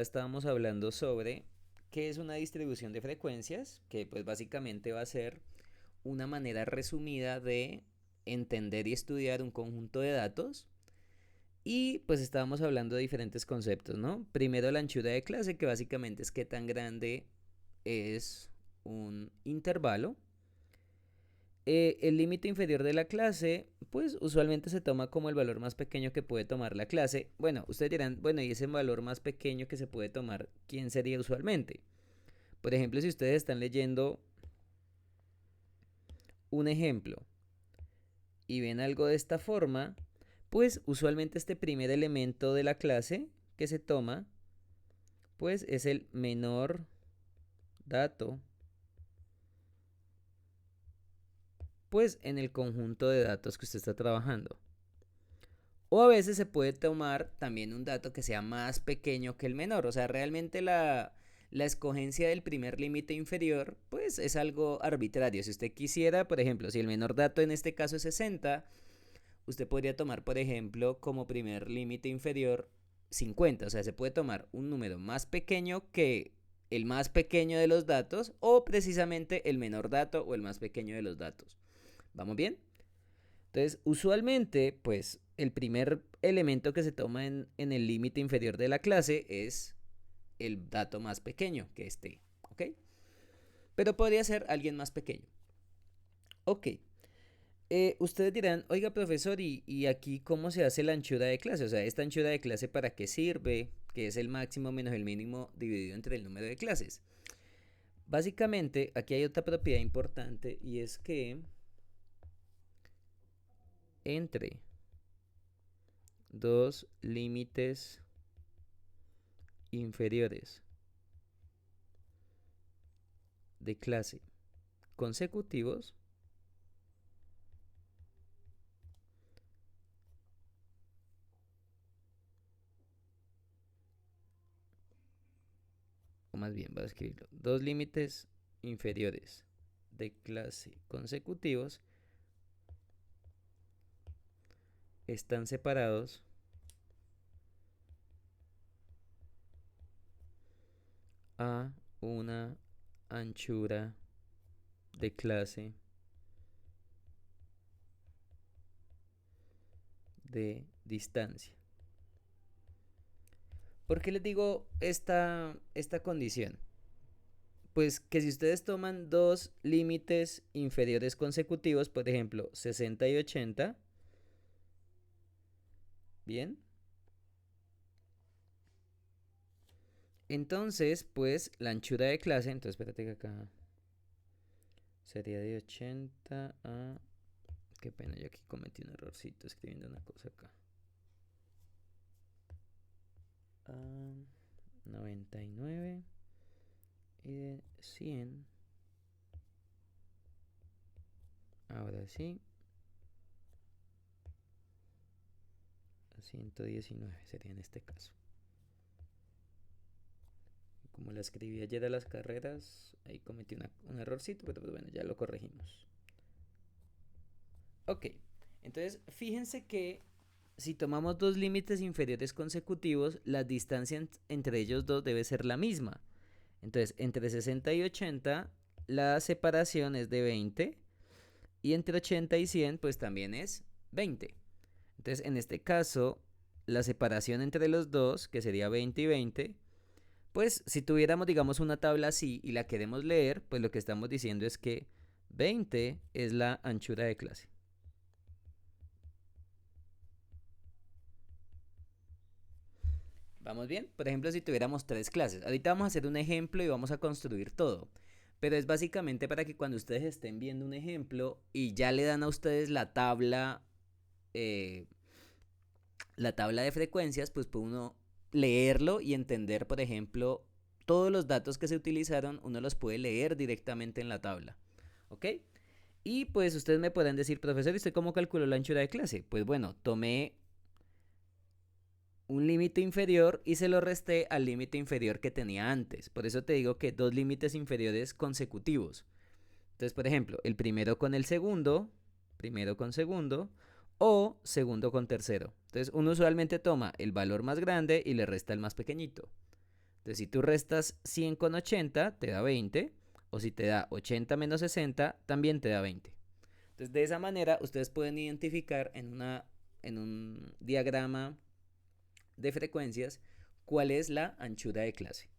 Estábamos hablando sobre qué es una distribución de frecuencias, que pues básicamente va a ser una manera resumida de entender y estudiar un conjunto de datos. Y pues estábamos hablando de diferentes conceptos, ¿no? Primero la anchura de clase, que básicamente es qué tan grande es un intervalo. El límite inferior de la clase, pues usualmente se toma como el valor más pequeño que puede tomar la clase. Bueno, ustedes dirán, bueno, ¿y ese valor más pequeño que se puede tomar, quién sería usualmente? Por ejemplo, si ustedes están leyendo un ejemplo y ven algo de esta forma, pues usualmente este primer elemento de la clase que se toma, pues es el menor dato, pues en el conjunto de datos que usted está trabajando. O a veces se puede tomar también un dato que sea más pequeño que el menor. O sea, realmente la escogencia del primer límite inferior, pues es algo arbitrario. Si usted quisiera, por ejemplo, si el menor dato en este caso es 60, usted podría tomar, por ejemplo, como primer límite inferior 50. O sea, se puede tomar un número más pequeño que el más pequeño de los datos o precisamente el menor dato o el más pequeño de los datos. ¿Vamos bien? Entonces, usualmente, pues el primer elemento que se toma en el límite inferior de la clase es el dato más pequeño que esté, ¿ok? Pero podría ser alguien más pequeño. Ok. Ustedes dirán, oiga profesor, ¿y aquí cómo se hace la anchura de clase? O sea, ¿esta anchura de clase para qué sirve? Que es el máximo menos el mínimo dividido entre el número de clases. Básicamente, aquí hay otra propiedad importante y es que entre dos límites inferiores de clase consecutivos, o más bien voy a escribirlo, dos límites inferiores de clase consecutivos están separados a una anchura de clase de distancia. ¿Por qué les digo esta condición? Pues que si ustedes toman dos límites inferiores consecutivos, por ejemplo, 60 y 80, bien, entonces, pues la anchura de clase, entonces espérate que acá sería de 80 a... Qué pena, yo aquí cometí un errorcito escribiendo una cosa acá. A 99 y de 100. Ahora sí, a 119 sería en este caso. Como la escribí ayer a las carreras, ahí cometí un errorcito, pero pues bueno, ya lo corregimos. Ok, entonces fíjense que si tomamos dos límites inferiores consecutivos, la distancia entre ellos dos debe ser la misma. Entonces, entre 60 y 80, la separación es de 20 y entre 80 y 100, pues también es 20. Entonces, en este caso, la separación entre los dos, que sería 20 y 20, pues si tuviéramos, digamos, una tabla así y la queremos leer, pues lo que estamos diciendo es que 20 es la anchura de clase. ¿Vamos bien? Por ejemplo, si tuviéramos tres clases. Ahorita vamos a hacer un ejemplo y vamos a construir todo. Pero es básicamente para que cuando ustedes estén viendo un ejemplo y ya le dan a ustedes eh, la tabla de frecuencias, pues puede uno leerlo y entender, por ejemplo, todos los datos que se utilizaron, uno los puede leer directamente en la tabla. ¿Ok? Y pues ustedes me pueden decir, profesor, ¿y usted cómo calculó la anchura de clase? Pues bueno, tomé un límite inferior y se lo resté al límite inferior que tenía antes. Por eso te digo que dos límites inferiores consecutivos. Entonces, por ejemplo, el primero con segundo, o segundo con tercero. Entonces, uno usualmente toma el valor más grande y le resta el más pequeñito. Entonces, si tú restas 100 con 80, te da 20. O si te da 80 menos 60, también te da 20. Entonces, de esa manera, ustedes pueden identificar en un diagrama de frecuencias cuál es la anchura de clase.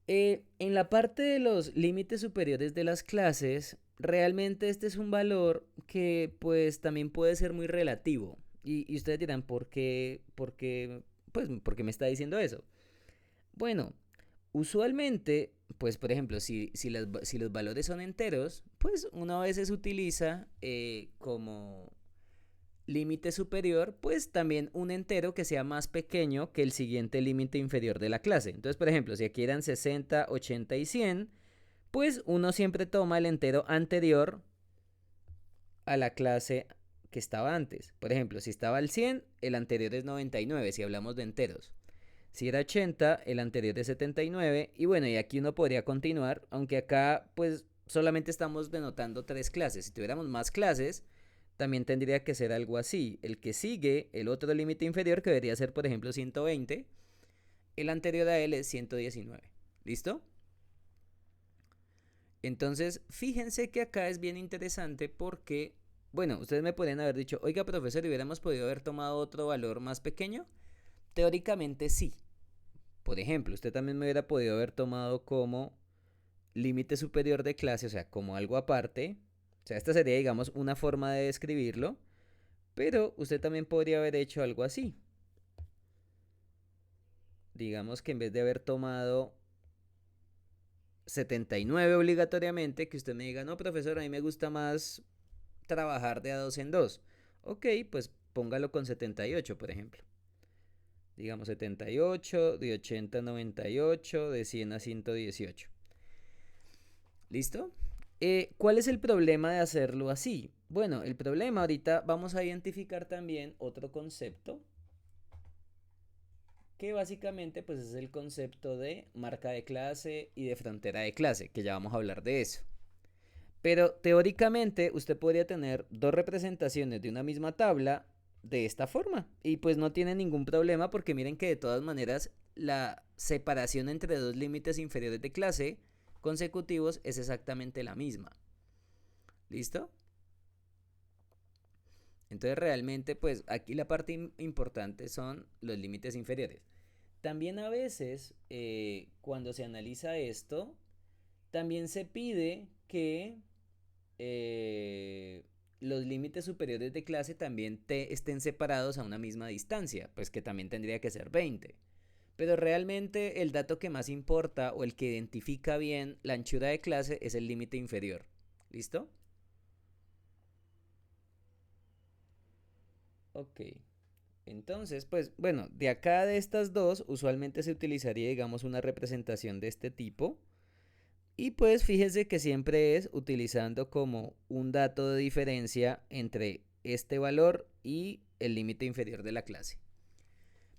En la parte de los límites superiores de las clases, realmente este es un valor que pues también puede ser muy relativo. Y ustedes dirán, ¿por qué me está diciendo eso? Bueno, usualmente, pues por ejemplo, si los valores son enteros, pues uno a veces utiliza como límite superior, pues también un entero que sea más pequeño que el siguiente límite inferior de la clase. Entonces, por ejemplo, si aquí eran 60, 80 y 100, pues uno siempre toma el entero anterior a la clase que estaba antes. Por ejemplo, si estaba el 100, el anterior es 99, si hablamos de enteros. Si era 80, el anterior es 79. Y bueno, y aquí uno podría continuar, aunque acá pues solamente estamos denotando 3 clases. Si tuviéramos más clases, también tendría que ser algo así. El que sigue, el otro límite inferior, que debería ser por ejemplo 120, el anterior a él es 119. ¿Listo? Entonces, fíjense que acá es bien interesante porque, bueno, ustedes me podrían haber dicho, oiga profesor, ¿hubiéramos podido haber tomado otro valor más pequeño? Teóricamente sí. Por ejemplo, usted también me hubiera podido haber tomado como límite superior de clase, o sea, como algo aparte. O sea, esta sería, digamos, una forma de describirlo. Pero usted también podría haber hecho algo así. Digamos que en vez de haber tomado 79 obligatoriamente, que usted me diga, no, profesor, a mí me gusta más trabajar de a dos en dos. Ok, pues póngalo con 78, por ejemplo. Digamos 78, de 80 a 98, de 100 a 118. ¿Listo? ¿Cuál es el problema de hacerlo así? Bueno, el problema ahorita vamos a identificar también otro concepto que básicamente pues es el concepto de marca de clase y de frontera de clase, que ya vamos a hablar de eso. Pero teóricamente usted podría tener dos representaciones de una misma tabla de esta forma y pues no tiene ningún problema porque miren que de todas maneras la separación entre dos límites inferiores de clase consecutivos es exactamente la misma. ¿Listo? Entonces realmente pues aquí la parte importante son los límites inferiores. También a veces cuando se analiza esto, también se pide que los límites superiores de clase también estén separados a una misma distancia, pues que también tendría que ser 20. Pero realmente el dato que más importa o el que identifica bien la anchura de clase es el límite inferior. ¿Listo? Ok. Entonces, pues bueno, de acá de estas dos, usualmente se utilizaría, digamos, una representación de este tipo. Y pues fíjese que siempre es utilizando como un dato de diferencia entre este valor y el límite inferior de la clase.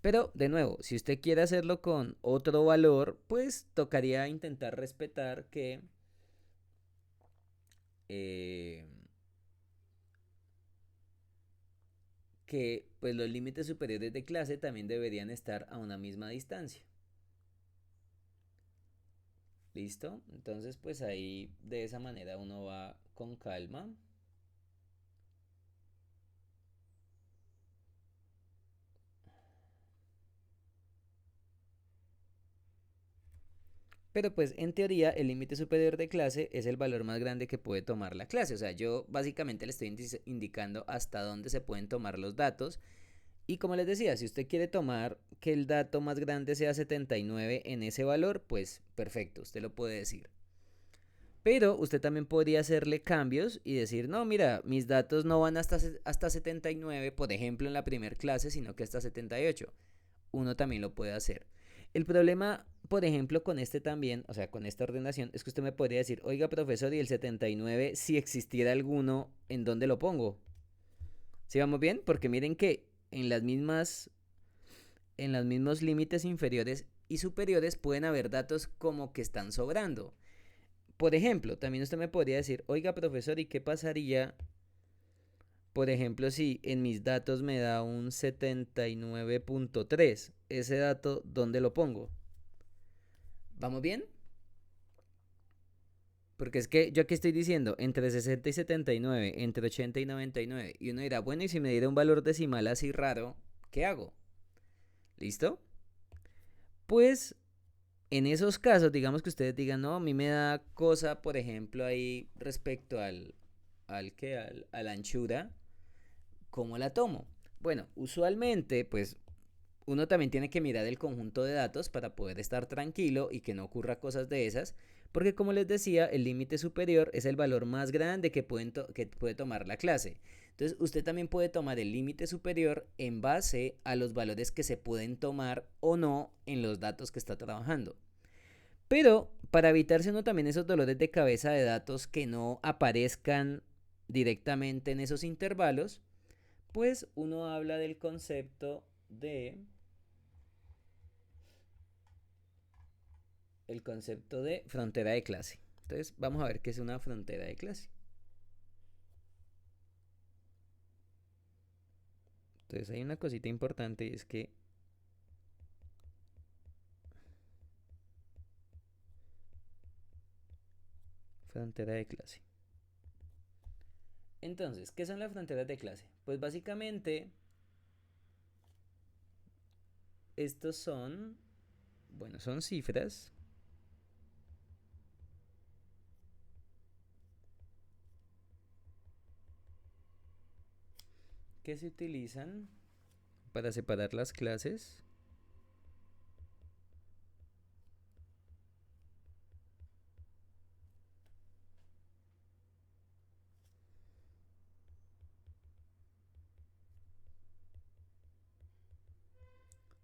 Pero de nuevo, si usted quiere hacerlo con otro valor, pues tocaría intentar respetar eh, que pues los límites superiores de clase también deberían estar a una misma distancia. ¿Listo? Entonces pues ahí de esa manera uno va con calma. Pero pues en teoría el límite superior de clase es el valor más grande que puede tomar la clase. O sea, yo básicamente le estoy indicando hasta dónde se pueden tomar los datos. Y como les decía, si usted quiere tomar que el dato más grande sea 79 en ese valor, pues perfecto, usted lo puede decir. Pero usted también podría hacerle cambios y decir, no, mira, mis datos no van hasta 79, por ejemplo, en la primera clase, sino que hasta 78. Uno también lo puede hacer. El problema, por ejemplo, con este también, o sea, con esta ordenación, es que usted me podría decir, oiga, profesor, y el 79, si existiera alguno, ¿en dónde lo pongo? ¿Sí vamos bien? Porque miren que en los mismos límites inferiores y superiores pueden haber datos como que están sobrando. Por ejemplo, también usted me podría decir, oiga, profesor, ¿y qué pasaría, por ejemplo, si en mis datos me da un 79.3? Ese dato, ¿dónde lo pongo? ¿Vamos bien? Porque es que yo aquí estoy diciendo entre 60 y 79, entre 80 y 99. Y uno dirá, bueno, y si me diera un valor decimal así raro, ¿qué hago? ¿Listo? Pues en esos casos, digamos que ustedes digan, no, a mí me da cosa, por ejemplo, ahí respecto a la anchura, ¿cómo la tomo? Bueno, usualmente, pues uno también tiene que mirar el conjunto de datos para poder estar tranquilo y que no ocurra cosas de esas, porque como les decía, el límite superior es el valor más grande que puede tomar la clase. Entonces, usted también puede tomar el límite superior en base a los valores que se pueden tomar o no en los datos que está trabajando. Pero para evitarse uno también esos dolores de cabeza de datos que no aparezcan directamente en esos intervalos, pues uno habla del concepto de el concepto de frontera de clase. Entonces, vamos a ver qué es una frontera de clase. Entonces, hay una cosita importante y es que frontera de clase. Entonces, ¿qué son las fronteras de clase? Pues básicamente estos son, bueno, son cifras que se utilizan para separar las clases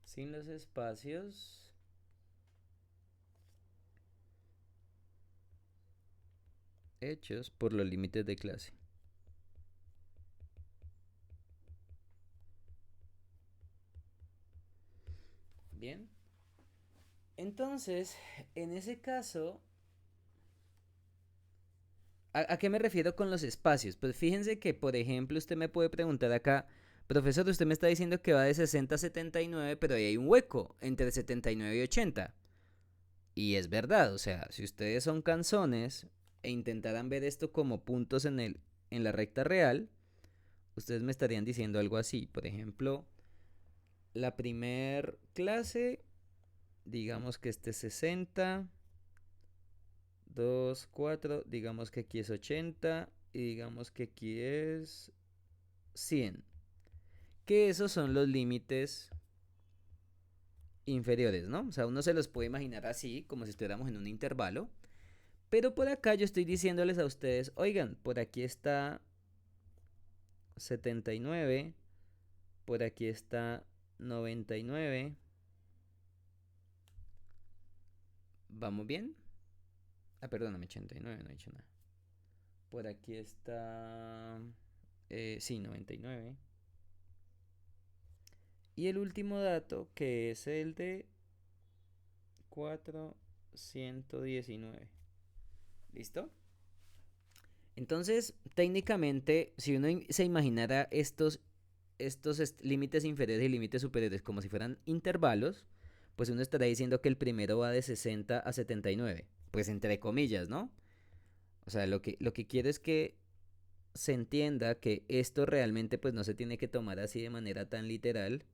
sin los espacios hechos por los límites de clase. Bien. Entonces, en ese caso, ¿a qué me refiero con los espacios? Pues fíjense que, por ejemplo, usted me puede preguntar acá, profesor, usted me está diciendo que va de 60 a 79, pero ahí hay un hueco entre 79 y 80. Y es verdad, o sea, si ustedes son canzones e intentaran ver esto como puntos en la recta real, ustedes me estarían diciendo algo así. Por ejemplo, la primer clase, digamos que este es 60, 2, 4, digamos que aquí es 80 y digamos que aquí es 100. Que esos son los límites inferiores, ¿no? O sea, uno se los puede imaginar así, como si estuviéramos en un intervalo. Pero por acá yo estoy diciéndoles a ustedes, oigan, por aquí está 79, por aquí está 99. ¿Vamos bien? Ah, perdóname, 89, no he dicho nada. Por aquí está... sí, 99. Y el último dato, que es el de 419. ¿Listo? Entonces, técnicamente, si uno se imaginara estos límites inferiores y límites superiores como si fueran intervalos, pues uno estará diciendo que el primero va de 60 a 79. Pues entre comillas, ¿no? O sea, lo que quiero es que se entienda que esto realmente pues no se tiene que tomar así de manera tan literal.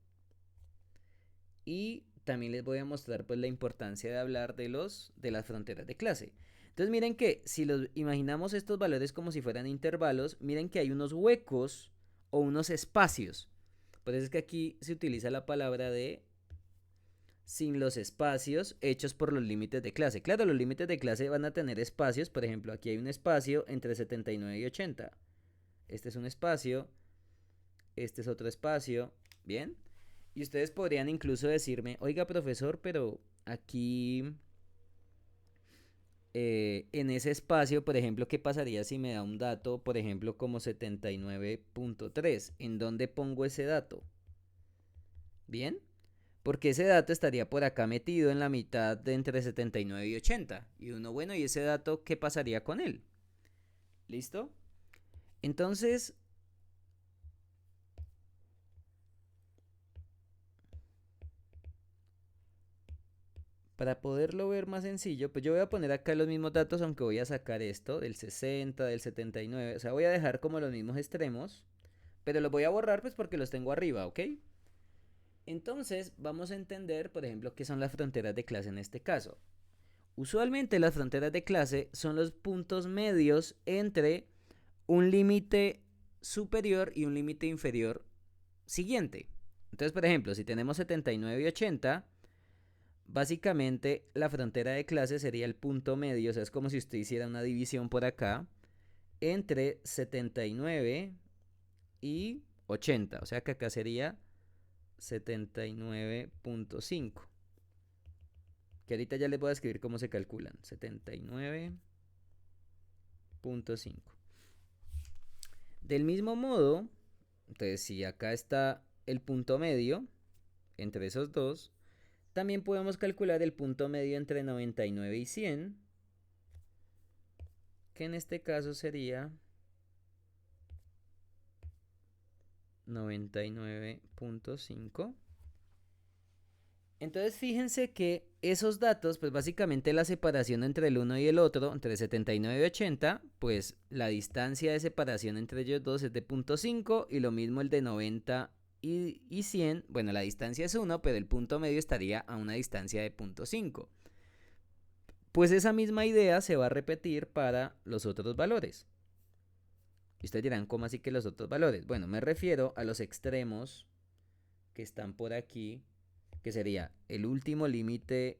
Y también les voy a mostrar pues la importancia de hablar de las fronteras de clase. Entonces miren que si los imaginamos estos valores como si fueran intervalos, miren que hay unos huecos o unos espacios. Por eso es que aquí se utiliza la palabra de sin los espacios hechos por los límites de clase. Claro, los límites de clase van a tener espacios, por ejemplo, aquí hay un espacio entre 79 y 80. Este es un espacio, este es otro espacio, ¿bien? Y ustedes podrían incluso decirme, oiga profesor, pero aquí en ese espacio, por ejemplo, ¿qué pasaría si me da un dato, por ejemplo, como 79.3? ¿En dónde pongo ese dato? ¿Bien? Porque ese dato estaría por acá metido en la mitad de entre 79 y 80. Y uno, bueno, ¿y ese dato qué pasaría con él? ¿Listo? Entonces, Para poderlo ver más sencillo, pues yo voy a poner acá los mismos datos, aunque voy a sacar esto del 60, del 79. O sea, voy a dejar como los mismos extremos, pero los voy a borrar pues porque los tengo arriba, ¿ok? Entonces vamos a entender, por ejemplo, qué son las fronteras de clase en este caso. Usualmente las fronteras de clase son los puntos medios entre un límite superior y un límite inferior siguiente. Entonces, por ejemplo, si tenemos 79 y 80, básicamente la frontera de clase sería el punto medio, o sea, es como si usted hiciera una división por acá entre 79 y 80, o sea que acá sería 79.5, que ahorita ya les voy a escribir cómo se calculan. 79.5. Del mismo modo, entonces si acá está el punto medio entre esos dos, también podemos calcular el punto medio entre 99 y 100, que en este caso sería 99.5. Entonces fíjense que esos datos, pues básicamente la separación entre el uno y el otro, entre 79 y 80, pues la distancia de separación entre ellos dos es de 0.5 y lo mismo el de 90 y 100. Bueno, la distancia es 1, pero el punto medio estaría a una distancia de 0.5. Pues esa misma idea se va a repetir para los otros valores. Y ustedes dirán, ¿cómo así que los otros valores? Bueno, me refiero a los extremos que están por aquí, que sería el último límite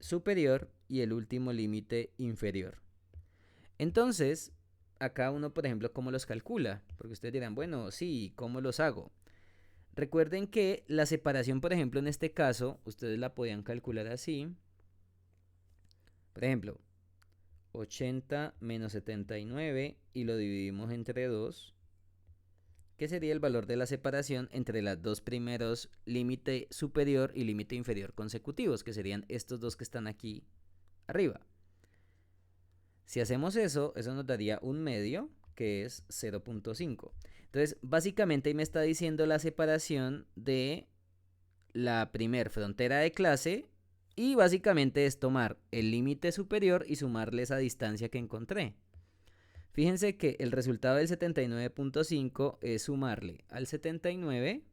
superior y el último límite inferior. Entonces, acá uno, por ejemplo, ¿cómo los calcula? Porque ustedes dirán, bueno, sí, ¿cómo los hago? Recuerden que la separación, por ejemplo, en este caso, ustedes la podían calcular así. Por ejemplo, 80 menos 79 y lo dividimos entre 2, que sería el valor de la separación entre los dos primeros límite superior y límite inferior consecutivos, que serían estos dos que están aquí arriba. Si hacemos eso, eso nos daría un medio, que es 0.5. Entonces, básicamente ahí me está diciendo la separación de la primer frontera de clase y básicamente es tomar el límite superior y sumarle esa distancia que encontré. Fíjense que el resultado del 79.5 es sumarle al 79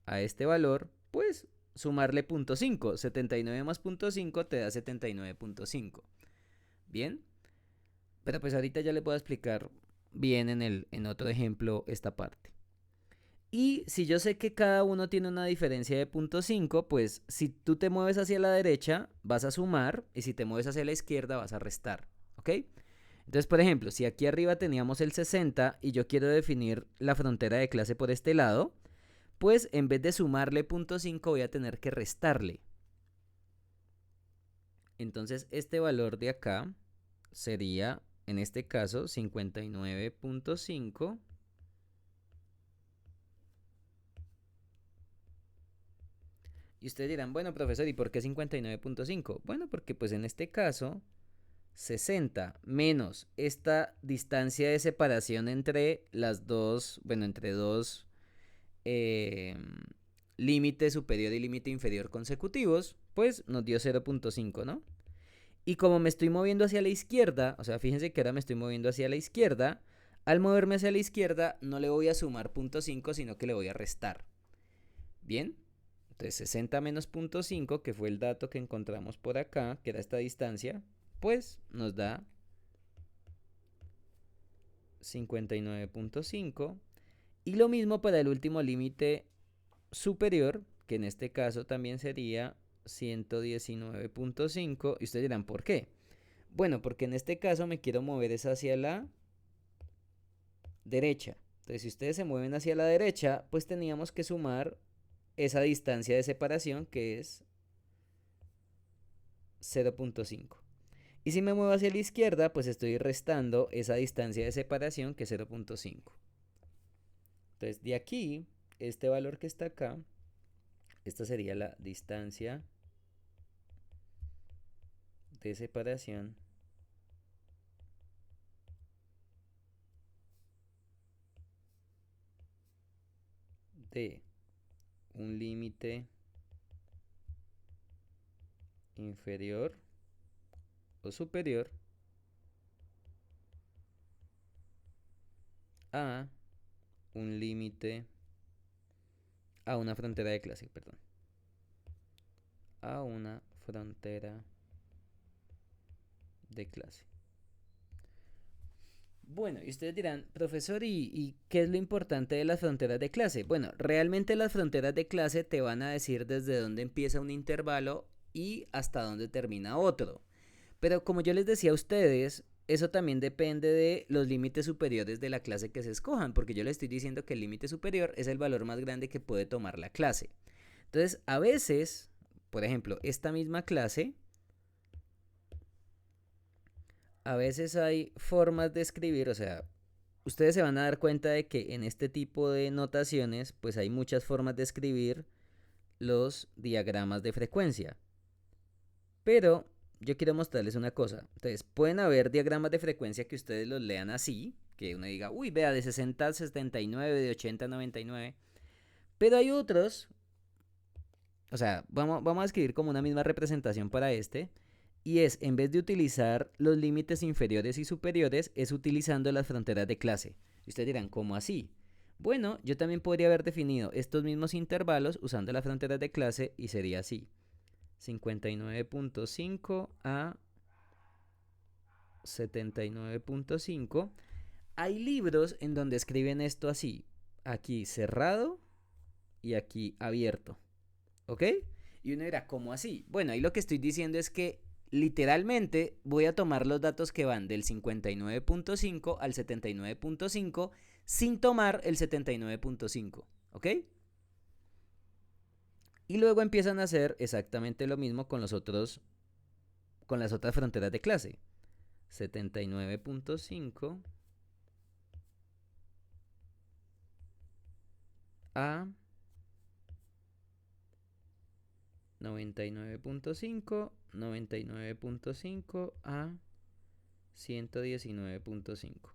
a este valor, pues sumarle 0.5. 79 más 0.5 te da 79.5. Bien, pero pues ahorita ya les voy a explicar bien en otro ejemplo esta parte. Y si yo sé que cada uno tiene una diferencia de 0.5, pues si tú te mueves hacia la derecha vas a sumar y si te mueves hacia la izquierda vas a restar, ¿ok? Entonces, por ejemplo, si aquí arriba teníamos el 60 y yo quiero definir la frontera de clase por este lado, pues en vez de sumarle 0.5 voy a tener que restarle. Entonces este valor de acá sería, en este caso, 59.5. Y ustedes dirán, bueno, profesor, ¿y por qué 59.5? Bueno, porque pues en este caso 60 menos esta distancia de separación entre las dos, bueno, entre dos eh, límite superior y límite inferior consecutivos, pues nos dio 0.5, ¿no? Y como me estoy moviendo hacia la izquierda, o sea, fíjense que ahora me estoy moviendo hacia la izquierda, al moverme hacia la izquierda no le voy a sumar 0.5, sino que le voy a restar. Bien, entonces 60 menos 0.5, que fue el dato que encontramos por acá, que era esta distancia, pues nos da 59.5. Y lo mismo para el último límite superior, que en este caso también sería 119.5. Y ustedes dirán, ¿por qué? Bueno, porque en este caso me quiero mover es hacia la derecha. Entonces, si ustedes se mueven hacia la derecha, pues teníamos que sumar esa distancia de separación que es 0.5. Y si me muevo hacia la izquierda, pues estoy restando esa distancia de separación que es 0.5. Entonces, de aquí, este valor que está acá, esta sería la distancia de separación de un límite inferior o superior a un límite, a una frontera de clase, perdón, a una frontera de clase. Bueno, y ustedes dirán, profesor, ¿y qué es lo importante de las fronteras de clase? Bueno, realmente las fronteras de clase te van a decir desde dónde empieza un intervalo y hasta dónde termina otro. Pero como yo les decía a ustedes, eso también depende de los límites superiores de la clase que se escojan, porque yo les estoy diciendo que el límite superior es el valor más grande que puede tomar la clase. Entonces, a veces, por ejemplo, esta misma clase, a veces hay formas de escribir, o sea, ustedes se van a dar cuenta de que en este tipo de notaciones, pues hay muchas formas de escribir los diagramas de frecuencia. Pero yo quiero mostrarles una cosa. Entonces, pueden haber diagramas de frecuencia que ustedes los lean así, que uno diga, uy, vea, de 60 a 79, de 80 a 99. Pero hay otros, o sea, vamos a escribir como una misma representación para este. Y es, en vez de utilizar los límites inferiores y superiores, es utilizando las fronteras de clase. Y ustedes dirán, ¿cómo así? Bueno, yo también podría haber definido estos mismos intervalos usando las fronteras de clase y sería así. 59.5 a 79.5. Hay libros en donde escriben esto así. Aquí cerrado y aquí abierto. ¿Ok? Y uno dirá, ¿cómo así? Bueno, ahí lo que estoy diciendo es que literalmente voy a tomar los datos que van del 59.5 al 79.5 sin tomar el 79.5. ¿Ok? Y luego empiezan a hacer exactamente lo mismo con los otros, con las otras fronteras de clase. 79.5 a 99.5, 99.5 a 119.5.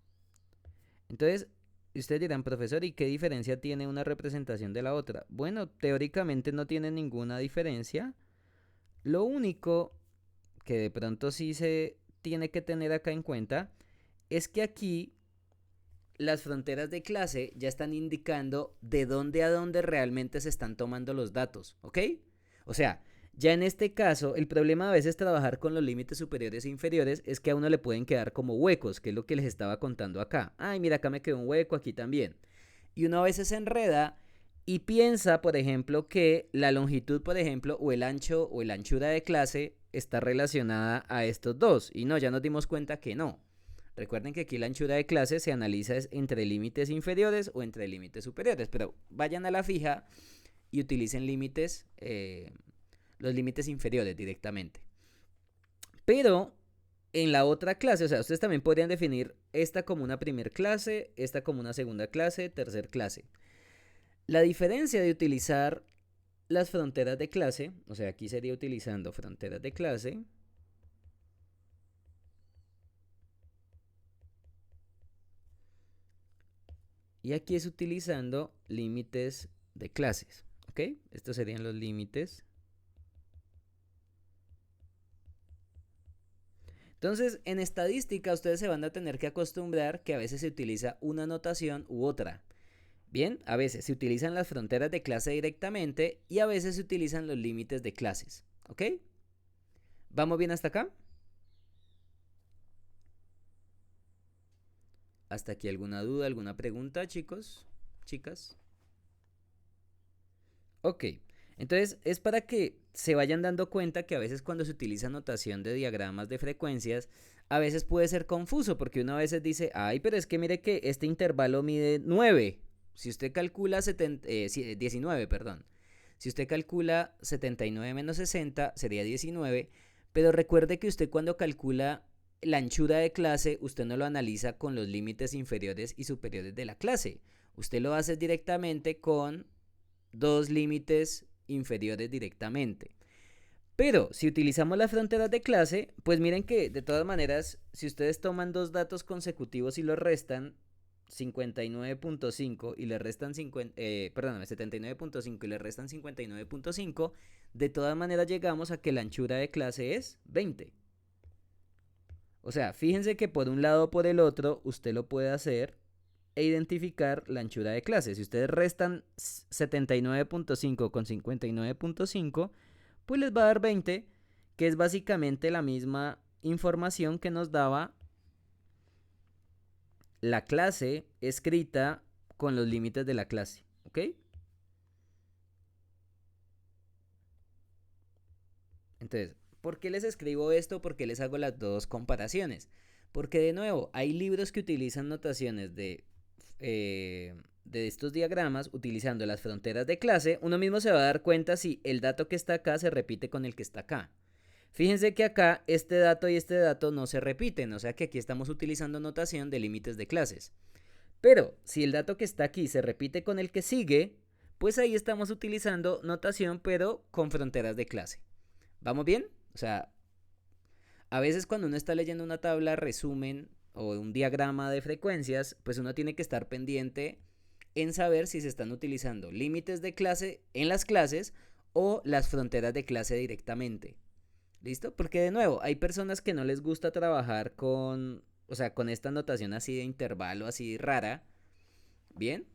Entonces, ustedes dirán, profesor, ¿y qué diferencia tiene una representación de la otra? Bueno, teóricamente no tiene ninguna diferencia. Lo único que de pronto sí se tiene que tener acá en cuenta es que aquí las fronteras de clase ya están indicando de dónde a dónde realmente se están tomando los datos, ¿ok? O sea, ya en este caso, el problema a veces trabajar con los límites superiores e inferiores es que a uno le pueden quedar como huecos, que es lo que les estaba contando acá. Ay, mira, acá me quedó un hueco, aquí también. Y uno a veces se enreda y piensa, por ejemplo, que la longitud, por ejemplo, o el ancho o la anchura de clase está relacionada a estos dos. Y no, ya nos dimos cuenta que no. Recuerden que aquí la anchura de clase se analiza entre límites inferiores o entre límites superiores, pero vayan a la fija y utilicen límites, los límites inferiores directamente. Pero en la otra clase, o sea, ustedes también podrían definir esta como una primer clase, esta como una segunda clase, tercer clase. La diferencia de utilizar las fronteras de clase, o sea, aquí sería utilizando fronteras de clase, y aquí es utilizando límites de clases, ¿ok? Estos serían los límites. Entonces, en estadística ustedes se van a tener que acostumbrar que a veces se utiliza una notación u otra. Bien, a veces se utilizan las fronteras de clase directamente y a veces se utilizan los límites de clases, ¿ok? ¿Vamos bien hasta acá? ¿Hasta aquí alguna duda, alguna pregunta, chicos? ¿Chicas? Ok, entonces es para que se vayan dando cuenta que a veces cuando se utiliza notación de diagramas de frecuencias, a veces puede ser confuso porque uno a veces dice, ay, pero es que mire que este intervalo mide 9. Si usted calcula 19, perdón. Si usted calcula 79 menos 60 sería 19, pero recuerde que usted cuando calcula la anchura de clase, usted no lo analiza con los límites inferiores y superiores de la clase. Usted lo hace directamente con dos límites inferiores directamente. Pero si utilizamos las fronteras de clase, pues miren que de todas maneras, si ustedes toman dos datos consecutivos y los restan, 59.5 y le restan 79.5 y le restan 59.5, de todas maneras llegamos a que la anchura de clase es 20. O sea, fíjense que por un lado o por el otro usted lo puede hacer e identificar la anchura de clase. Si ustedes restan 79.5 con 59.5, pues les va a dar 20, que es básicamente la misma información que nos daba la clase escrita con los límites de la clase, ¿ok? Entonces, ¿por qué les escribo esto? ¿Por qué les hago las dos comparaciones? Porque de nuevo, hay libros que utilizan notaciones de estos diagramas utilizando las fronteras de clase. Uno mismo se va a dar cuenta si el dato que está acá se repite con el que está acá. Fíjense que acá este dato y este dato no se repiten, o sea que aquí estamos utilizando notación de límites de clases. Pero si el dato que está aquí se repite con el que sigue, pues ahí estamos utilizando notación pero con fronteras de clase. ¿Vamos bien? O sea, a veces cuando uno está leyendo una tabla resumen o un diagrama de frecuencias, pues uno tiene que estar pendiente en saber si se están utilizando límites de clase en las clases o las fronteras de clase directamente. ¿Listo? Porque de nuevo, hay personas que no les gusta trabajar con, o sea, con esta notación así de intervalo, así rara, ¿bien?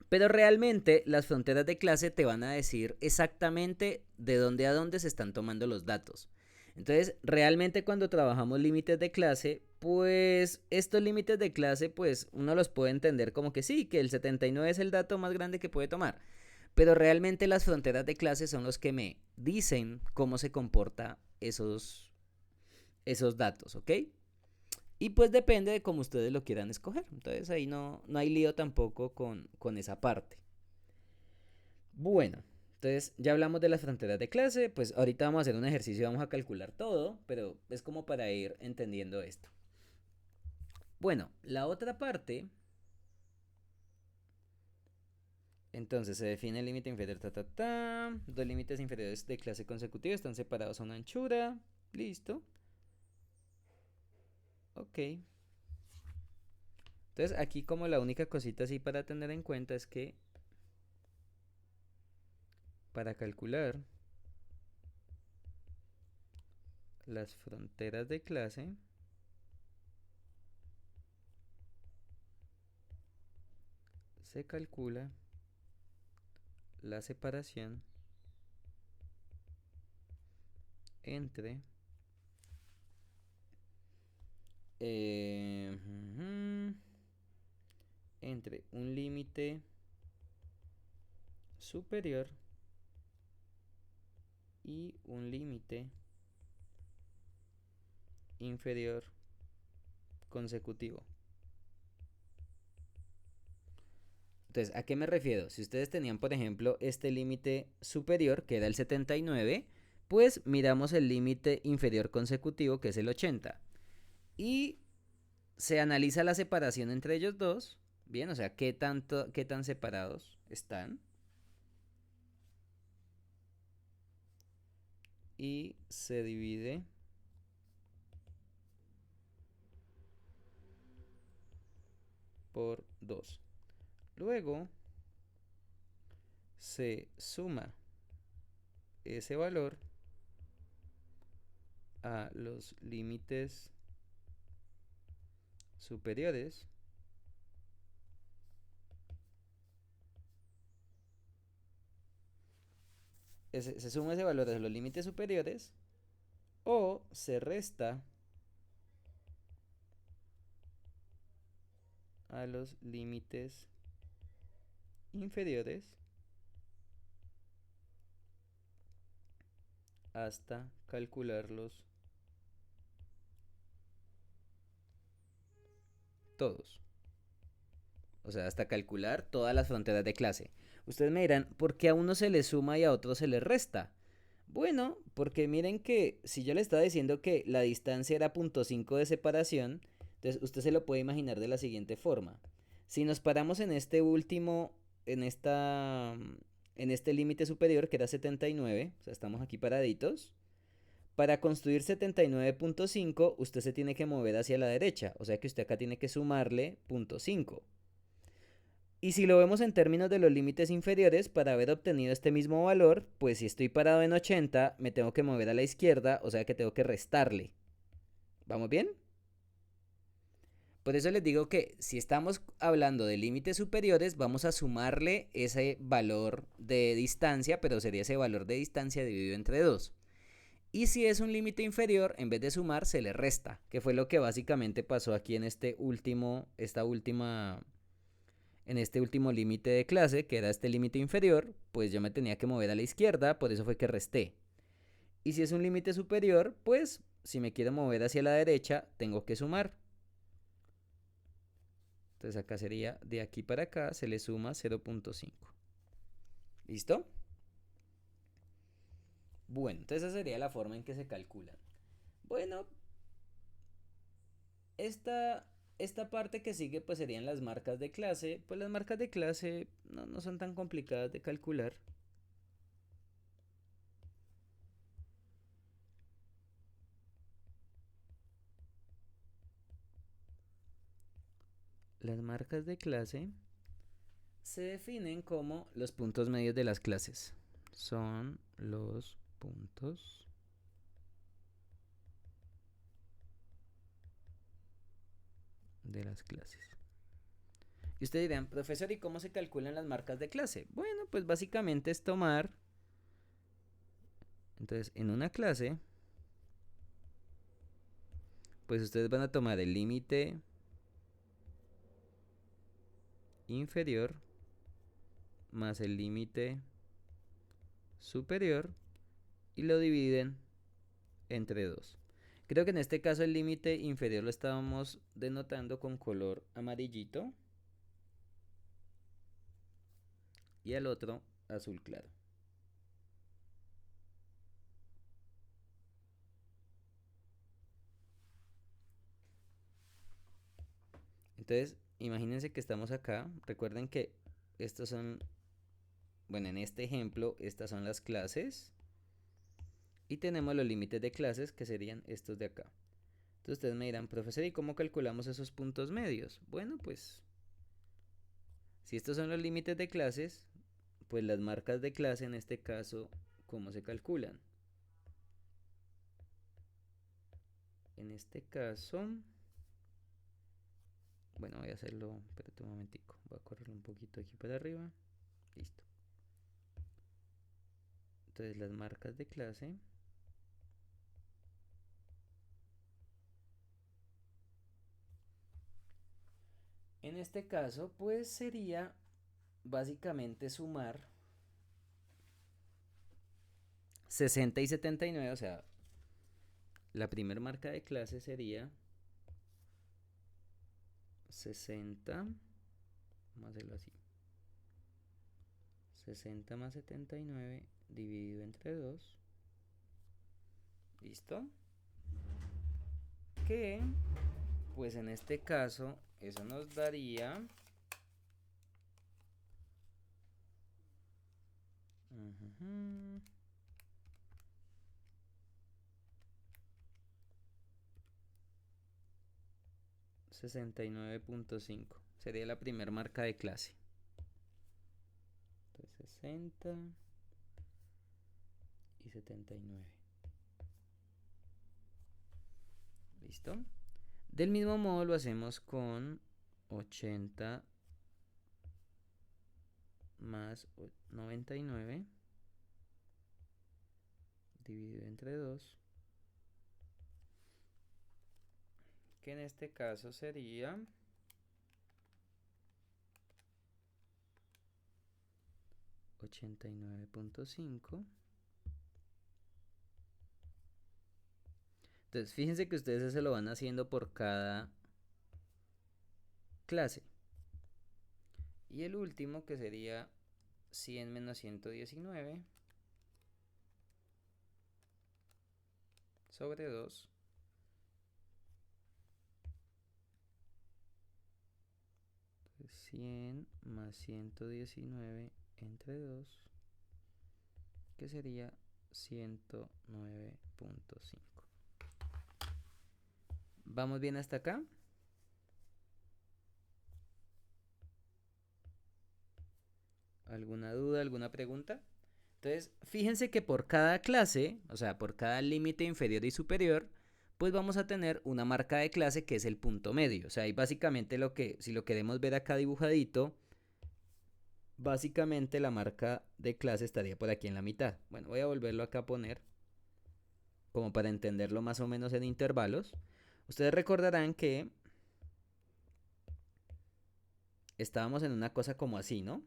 Pero realmente las fronteras de clase te van a decir exactamente de dónde a dónde se están tomando los datos. Entonces, realmente cuando trabajamos límites de clase, pues estos límites de clase, pues uno los puede entender como que sí, que el 79 es el dato más grande que puede tomar. Pero realmente las fronteras de clase son los que me dicen cómo se comporta esos datos, ¿ok? Y pues depende de cómo ustedes lo quieran escoger. Entonces ahí no hay lío tampoco con esa parte. Bueno, entonces ya hablamos de las fronteras de clase. Pues ahorita vamos a hacer un ejercicio y vamos a calcular todo. Pero es como para ir entendiendo esto. Bueno, la otra parte. Entonces se define el límite inferior, Dos límites inferiores de clase consecutiva están separados a una anchura. Listo. Ok. Entonces aquí como la única cosita así para tener en cuenta es que para calcular las fronteras de clase se calcula la separación entre eh, entre un límite superior y un límite inferior consecutivo. Entonces, ¿a qué me refiero? Si ustedes tenían, por ejemplo, este límite superior, que era el 79, pues miramos el límite inferior consecutivo, que es el 80. Y se analiza la separación entre ellos dos. Bien, o sea, qué tan separados están. Y se divide por 2. Luego se suma ese valor a los límites superiores se suma ese valor a los límites superiores o se resta a los límites inferiores hasta calcularlos todos. O sea, hasta calcular todas las fronteras de clase. Ustedes me dirán, ¿por qué a uno se le suma y a otro se le resta? Bueno, porque miren que si yo le estaba diciendo que la distancia era 0.5 de separación, entonces usted se lo puede imaginar de la siguiente forma. Si nos paramos en este último, en esta, en este límite superior que era 79, o sea, estamos aquí paraditos, Para construir 79.5, usted se tiene que mover hacia la derecha, o sea que usted acá tiene que sumarle 0.5. Y si lo vemos en términos de los límites inferiores, para haber obtenido este mismo valor, pues si estoy parado en 80, me tengo que mover a la izquierda, o sea que tengo que restarle. ¿Vamos bien? Por eso les digo que si estamos hablando de límites superiores, vamos a sumarle ese valor de distancia, pero sería ese valor de distancia dividido entre 2. Y si es un límite inferior, en vez de sumar, se le resta, que fue lo que básicamente pasó aquí en en este último límite de clase, que era este límite inferior, pues yo me tenía que mover a la izquierda, por eso fue que resté. Y si es un límite superior, pues si me quiero mover hacia la derecha, tengo que sumar. Entonces acá sería de aquí para acá, se le suma 0.5. ¿Listo? Bueno, entonces esa sería la forma en que se calculan. Bueno, esta, esta parte que sigue pues serían las marcas de clase. Pues las marcas de clase no son tan complicadas de calcular. Las marcas de clase se definen como los puntos medios de las clases. Son los puntos de las clases. Y ustedes dirán, profesor, ¿y cómo se calculan las marcas de clase? Bueno, pues básicamente es tomar. Entonces, en una clase, pues ustedes van a tomar el límite inferior más el límite superior y lo dividen entre 2. Creo que en este caso el límite inferior lo estábamos denotando con color amarillito y al otro azul claro. Entonces, imagínense que estamos acá. Recuerden que estos son, bueno, en este ejemplo, estas son las clases. Y tenemos los límites de clases que serían estos de acá. Entonces ustedes me dirán, profesor, ¿y cómo calculamos esos puntos medios? Bueno, pues si estos son los límites de clases, pues las marcas de clase en este caso, ¿cómo se calculan? En este caso, bueno, voy a hacerlo, espérate un momentico, voy a correrlo un poquito aquí para arriba, listo. Entonces las marcas de clase en este caso, pues sería básicamente sumar 60 y 79, o sea, la primera marca de clase sería 60, vamos a hacerlo así, 60 más 79 dividido entre 2, ¿listo? Que, pues en este caso, eso nos daría... 69.5 sería la primera marca de clase. Entonces 60 y 79. ¿Listo? Del mismo modo lo hacemos con 80 más 99 dividido entre 2, que en este caso sería 89.5. Entonces fíjense que ustedes se lo van haciendo por cada clase. Y el último que sería 100 menos 119 sobre 2. 100 más 119 entre 2, que sería 109.5. ¿Vamos bien hasta acá? ¿Alguna duda, alguna pregunta? Entonces, fíjense que por cada clase, o sea, por cada límite inferior y superior, pues vamos a tener una marca de clase que es el punto medio. O sea, ahí básicamente lo que, si lo queremos ver acá dibujadito, básicamente la marca de clase estaría por aquí en la mitad. Bueno, voy a volverlo acá a poner, como para entenderlo más o menos en intervalos. Ustedes recordarán que estábamos en una cosa como así, ¿no?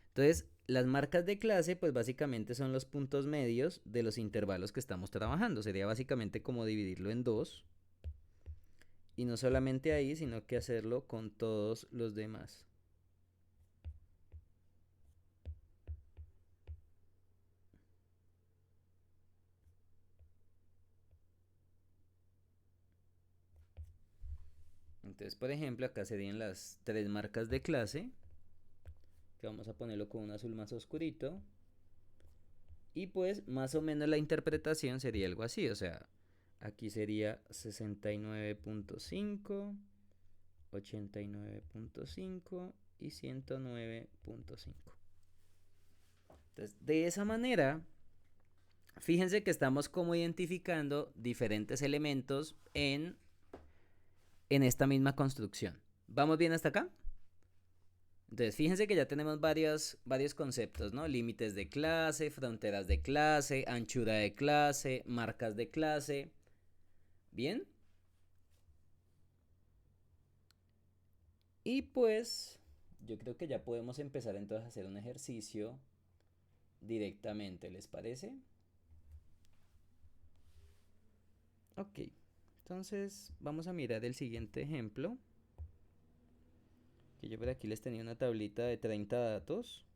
Entonces, las marcas de clase, pues básicamente son los puntos medios de los intervalos que estamos trabajando. Sería básicamente como dividirlo en dos. Y no solamente ahí, sino que hacerlo con todos los demás. Entonces, por ejemplo, acá serían las tres marcas de clase, que vamos a ponerlo con un azul más oscurito. Y pues más o menos la interpretación sería algo así, o sea, aquí sería 69.5, 89.5 y 109.5. Entonces, de esa manera, fíjense que estamos como identificando diferentes elementos en esta misma construcción. ¿Vamos bien hasta acá? Entonces, fíjense que ya tenemos varios conceptos, ¿no? Límites de clase, fronteras de clase, anchura de clase, marcas de clase. ¿Bien? Y pues, yo creo que ya podemos empezar entonces a hacer un ejercicio directamente, ¿les parece? Ok, entonces vamos a mirar el siguiente ejemplo. Que yo por aquí les tenía una tablita de 30 datos.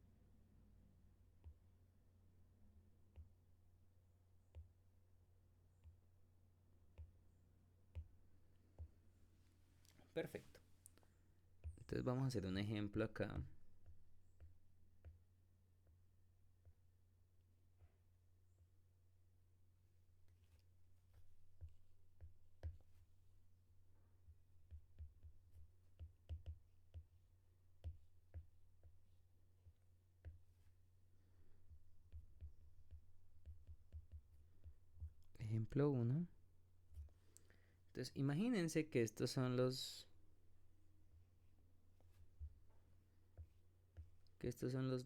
Perfecto. Entonces vamos a hacer un ejemplo acá. Ejemplo uno. Entonces imagínense que estos son los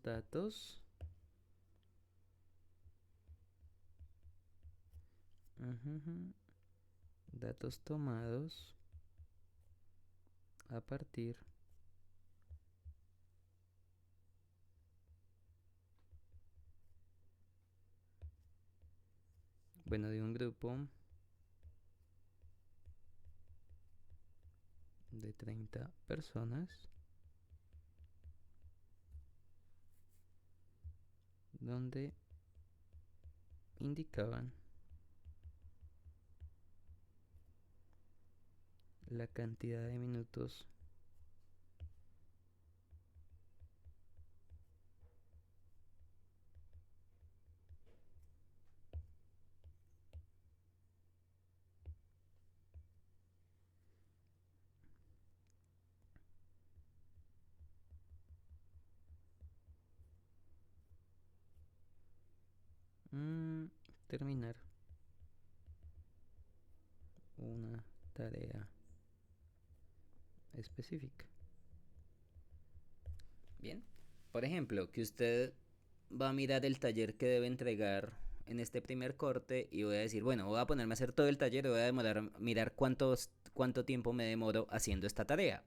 datos. Datos tomados a partir de un grupo de 30 personas donde indicaban la cantidad de minutos terminar una tarea específica. Bien, por ejemplo, que usted va a mirar el taller que debe entregar en este primer corte y voy a decir, bueno, voy a ponerme a hacer todo el taller y voy a mirar cuánto tiempo me demoro haciendo esta tarea.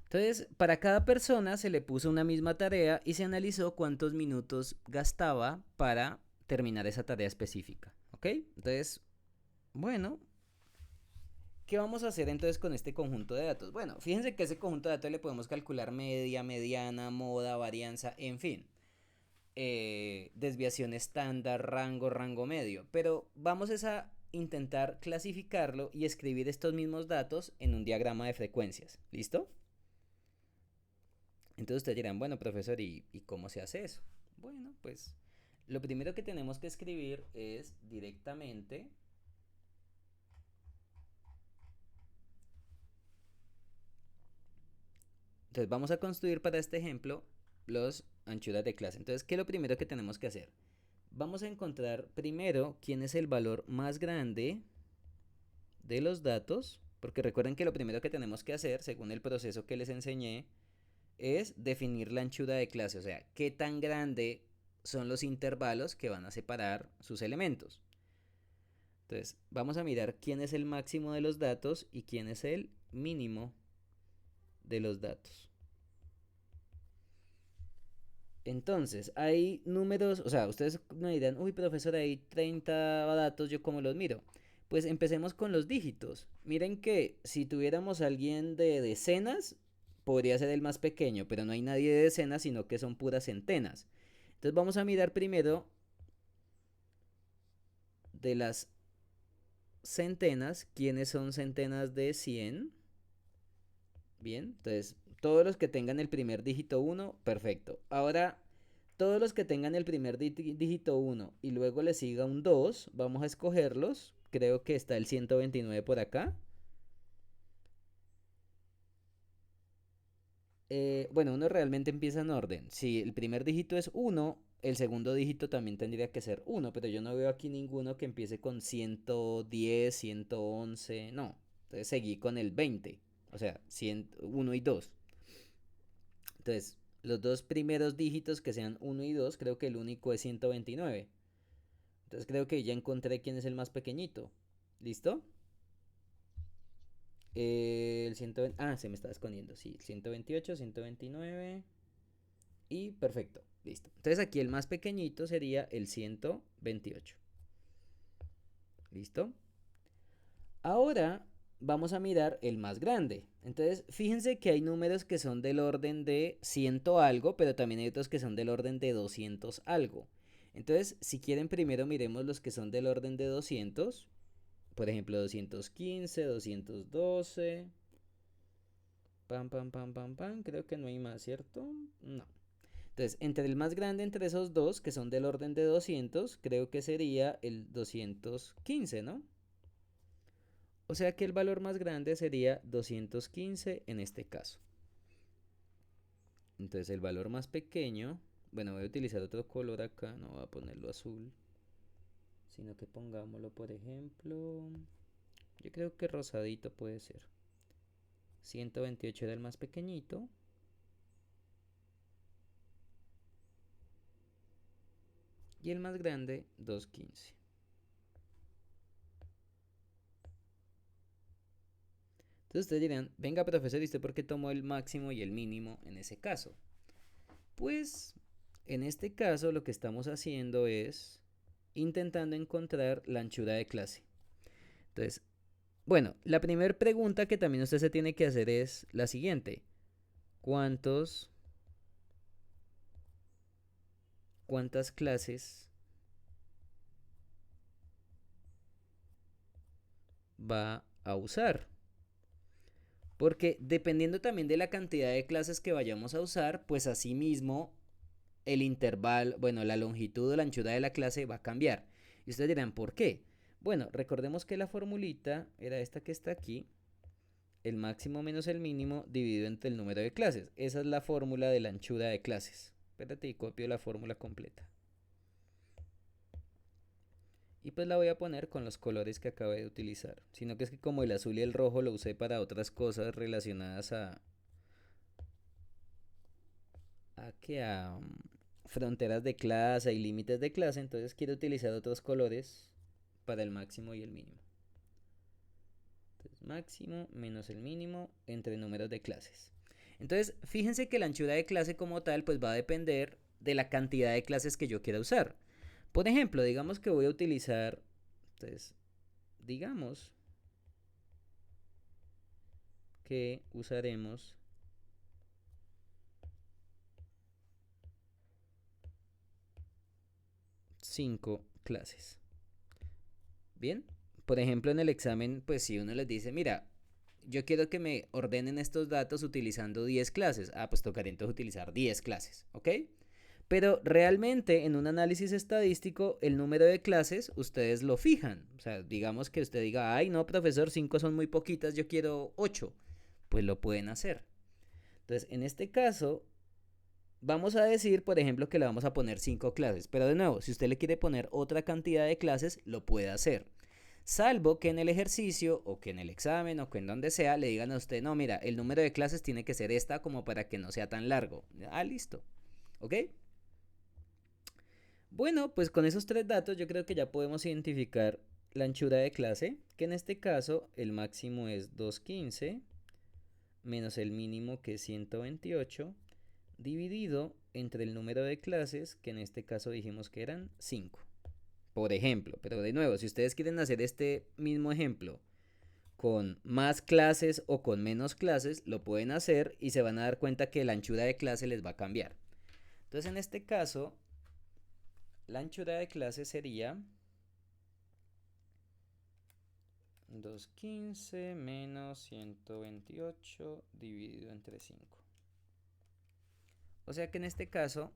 Entonces, para cada persona se le puso una misma tarea y se analizó cuántos minutos gastaba para terminar esa tarea específica. ¿Ok? Entonces, bueno, ¿qué vamos a hacer entonces con este conjunto de datos? Bueno, fíjense que ese conjunto de datos le podemos calcular media, mediana, moda, varianza, en fin. Desviación estándar, rango medio. Pero vamos a intentar clasificarlo y escribir estos mismos datos en un diagrama de frecuencias. ¿Listo? Entonces ustedes dirán, bueno, profesor, ¿y cómo se hace eso? Bueno, pues lo primero que tenemos que escribir es directamente entonces vamos a construir para este ejemplo los anchuras de clase. Entonces, ¿qué es lo primero que tenemos que hacer? Vamos a encontrar primero quién es el valor más grande de los datos, porque recuerden que lo primero que tenemos que hacer, según el proceso que les enseñé, es definir la anchura de clase, o sea, qué tan grande son los intervalos que van a separar sus elementos. Entonces, vamos a mirar quién es el máximo de los datos y quién es el mínimo de los datos. Entonces, hay números, o sea, ustedes me dirán, uy, profesor, hay 30 datos, ¿yo cómo los miro? Pues empecemos con los dígitos. Miren que si tuviéramos a alguien de decenas, podría ser el más pequeño, pero no hay nadie de decenas, sino que son puras centenas. Entonces vamos a mirar primero de las centenas, quiénes son centenas de 100. Bien, entonces todos los que tengan el primer dígito 1, perfecto. Ahora, todos los que tengan el primer dígito 1 y luego le siga un 2, vamos a escogerlos. Creo que está el 129 por acá. Bueno, uno realmente empieza en orden. Si el primer dígito es 1, el segundo dígito también tendría que ser 1, pero yo no veo aquí ninguno que empiece con 110, 111, no. Entonces seguí con el 20, o sea, 101 y 2. Entonces, los dos primeros dígitos que sean 1 y 2, creo que el único es 129. Entonces creo que ya encontré quién es el más pequeñito. ¿Listo? El 120, se me estaba escondiendo, sí, 128, 129 y perfecto, listo. Entonces aquí el más pequeñito sería el 128. ¿Listo? Ahora vamos a mirar el más grande. Entonces, fíjense que hay números que son del orden de 100 algo, pero también hay otros que son del orden de 200 algo. Entonces, si quieren, primero miremos los que son del orden de 200. Por ejemplo, 215, 212. Pam, pam, pam, pam, pam. Creo que no hay más, ¿cierto? No. Entonces, entre el más grande entre esos dos, que son del orden de 200, creo que sería el 215, ¿no? O sea que el valor más grande sería 215 en este caso. Entonces el valor más pequeño, bueno, voy a utilizar otro color acá, no voy a ponerlo azul, sino que pongámoslo, por ejemplo, yo creo que rosadito puede ser. 128 era el más pequeñito. Y el más grande, 215. Entonces ustedes dirán, venga profesor, ¿y usted por qué tomó el máximo y el mínimo en ese caso? Pues en este caso lo que estamos haciendo es intentando encontrar la anchura de clase. Entonces, bueno, la primera pregunta que también usted se tiene que hacer es la siguiente. ¿Cuántas clases va a usar? Porque dependiendo también de la cantidad de clases que vayamos a usar, pues asimismo el intervalo, bueno, la longitud o la anchura de la clase va a cambiar. Y ustedes dirán, ¿por qué? Bueno, recordemos que la formulita era esta que está aquí, el máximo menos el mínimo dividido entre el número de clases. Esa es la fórmula de la anchura de clases. Espérate y copio la fórmula completa. Y pues la voy a poner con los colores que acabé de utilizar. Sino que es que como el azul y el rojo lo usé para otras cosas relacionadas a fronteras de clase y límites de clase, entonces quiero utilizar otros colores para el máximo y el mínimo. Entonces, máximo menos el mínimo entre números de clases. Entonces, fíjense que la anchura de clase como tal pues va a depender de la cantidad de clases que yo quiera usar. Por ejemplo, digamos que voy a utilizar, entonces, digamos que usaremos 5 clases. Bien, por ejemplo en el examen, pues si uno les dice, mira, yo quiero que me ordenen estos datos utilizando 10 clases, pues tocaría entonces utilizar 10 clases, ¿ok? Pero realmente en un análisis estadístico el número de clases ustedes lo fijan. O sea, digamos que usted diga, ay no, profesor, 5 son muy poquitas, yo quiero 8. Pues lo pueden hacer. Entonces, en este caso, vamos a decir, por ejemplo, que le vamos a poner 5 clases. Pero de nuevo, si usted le quiere poner otra cantidad de clases, lo puede hacer. Salvo que en el ejercicio o que en el examen o que en donde sea le digan a usted, no, mira, el número de clases tiene que ser esta como para que no sea tan largo. Ah, listo. ¿Ok? Bueno, pues con esos tres datos yo creo que ya podemos identificar la anchura de clase, que en este caso el máximo es 215 menos el mínimo que es 128 dividido entre el número de clases, que en este caso dijimos que eran 5. Por ejemplo, pero de nuevo, si ustedes quieren hacer este mismo ejemplo con más clases o con menos clases, lo pueden hacer y se van a dar cuenta que la anchura de clase les va a cambiar. Entonces en este caso, la anchura de clase sería 215 menos 128 dividido entre 5. O sea que en este caso,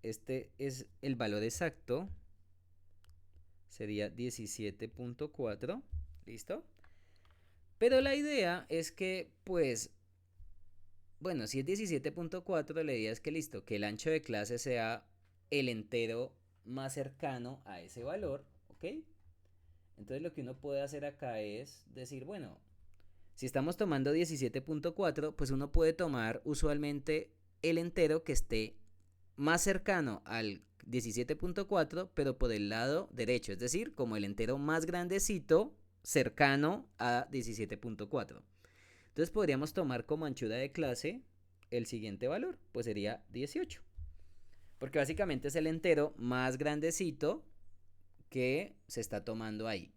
este es el valor exacto. Sería 17.4. ¿Listo? Pero la idea es que, pues, bueno, si es 17.4, la idea es que listo, que el ancho de clase sea el entero más cercano a ese valor, ¿ok? Entonces lo que uno puede hacer acá es decir, bueno, si estamos tomando 17.4, pues uno puede tomar usualmente el entero que esté más cercano al 17.4, pero por el lado derecho, es decir, como el entero más grandecito cercano a 17.4. Entonces podríamos tomar como anchura de clase el siguiente valor, pues sería 18. Porque básicamente es el entero más grandecito que se está tomando ahí.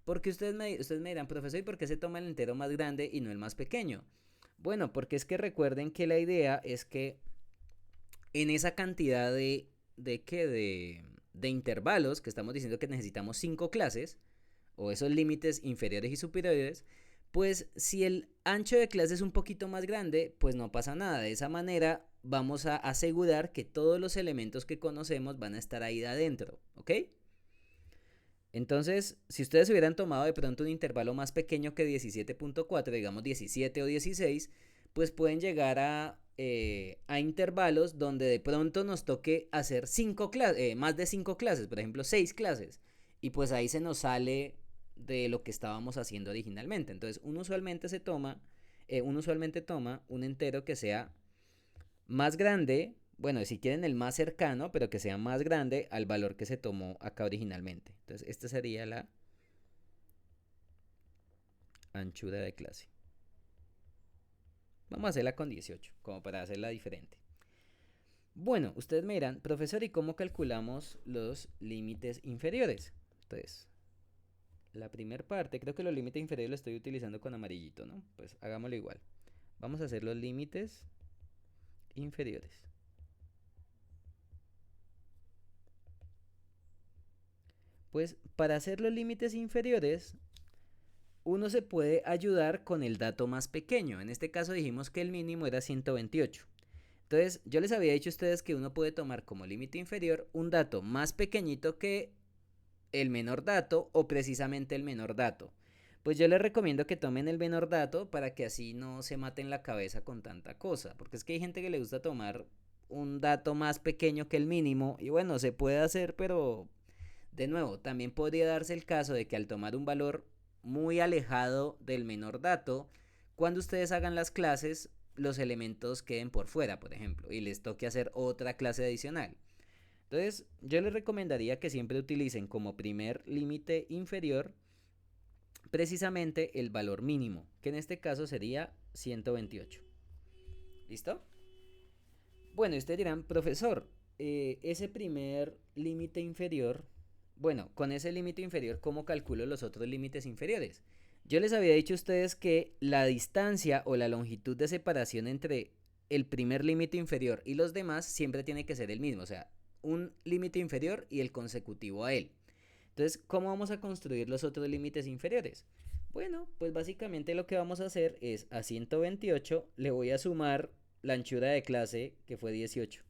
Porque ustedes me dirán, profesor, ¿y por qué se toma el entero más grande y no el más pequeño? Bueno, porque es que recuerden que la idea es que en esa cantidad de intervalos que estamos diciendo que necesitamos 5 clases, o esos límites inferiores y superiores, pues si el ancho de clase es un poquito más grande, pues no pasa nada. De esa manera vamos a asegurar que todos los elementos que conocemos van a estar ahí de adentro, ¿ok? Entonces, si ustedes hubieran tomado de pronto un intervalo más pequeño que 17.4, digamos 17 o 16, pues pueden llegar a intervalos donde de pronto nos toque hacer más de 5 clases, por ejemplo 6 clases, y pues ahí se nos sale de lo que estábamos haciendo originalmente. Entonces, uno usualmente toma un entero que sea más grande, bueno, si quieren el más cercano, pero que sea más grande al valor que se tomó acá originalmente. Entonces, esta sería la anchura de clase. Vamos a hacerla con 18, como para hacerla diferente. Bueno, ustedes me dirán, profesor, ¿y cómo calculamos los límites inferiores? Entonces, la primera parte, creo que los límites inferiores lo estoy utilizando con amarillito, ¿no? Pues hagámoslo igual. Vamos a hacer los límites inferiores. Pues para hacer los límites inferiores, uno se puede ayudar con el dato más pequeño. En este caso dijimos que el mínimo era 128. Entonces, yo les había dicho a ustedes que uno puede tomar como límite inferior un dato más pequeñito que el menor dato o precisamente el menor dato. Pues yo les recomiendo que tomen el menor dato para que así no se maten la cabeza con tanta cosa. Porque es que hay gente que le gusta tomar un dato más pequeño que el mínimo y bueno, se puede hacer, pero de nuevo, también podría darse el caso de que al tomar un valor muy alejado del menor dato, cuando ustedes hagan las clases, los elementos queden por fuera, por ejemplo, y les toque hacer otra clase adicional. Entonces, yo les recomendaría que siempre utilicen como primer límite inferior precisamente el valor mínimo, que en este caso sería 128. ¿Listo? Bueno, ustedes dirán, profesor, ese primer límite inferior, bueno, con ese límite inferior, ¿cómo calculo los otros límites inferiores? Yo les había dicho a ustedes que la distancia o la longitud de separación entre el primer límite inferior y los demás siempre tiene que ser el mismo, o sea, un límite inferior y el consecutivo a él. Entonces, ¿cómo vamos a construir los otros límites inferiores? Bueno, pues básicamente lo que vamos a hacer es a 128 le voy a sumar la anchura de clase que fue 18.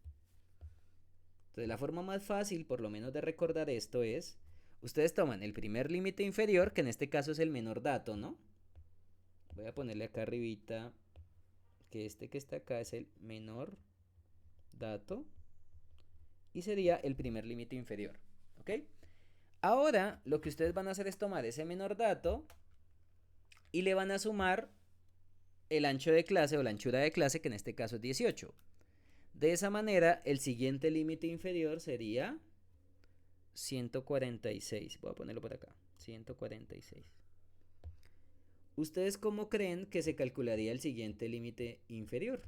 Entonces la forma más fácil, por lo menos de recordar esto es, ustedes toman el primer límite inferior, que en este caso es el menor dato, ¿no? Voy a ponerle acá arribita que este que está acá es el menor dato y sería el primer límite inferior, ¿ok? Ahora lo que ustedes van a hacer es tomar ese menor dato y le van a sumar el ancho de clase o la anchura de clase, que en este caso es 18. De esa manera, el siguiente límite inferior sería 146. Voy a ponerlo por acá. 146. ¿Ustedes cómo creen que se calcularía el siguiente límite inferior?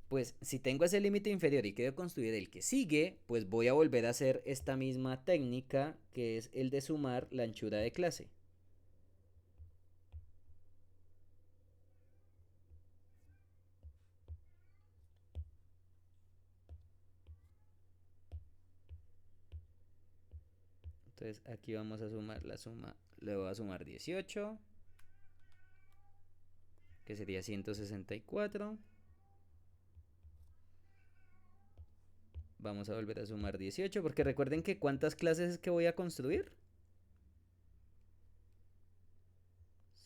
Pues si tengo ese límite inferior y quiero construir el que sigue, pues voy a volver a hacer esta misma técnica, que es el de sumar la anchura de clase. Entonces aquí vamos a sumar la suma, le voy a sumar 18, que sería 164. Vamos a volver a sumar 18, porque recuerden que ¿cuántas clases es que voy a construir?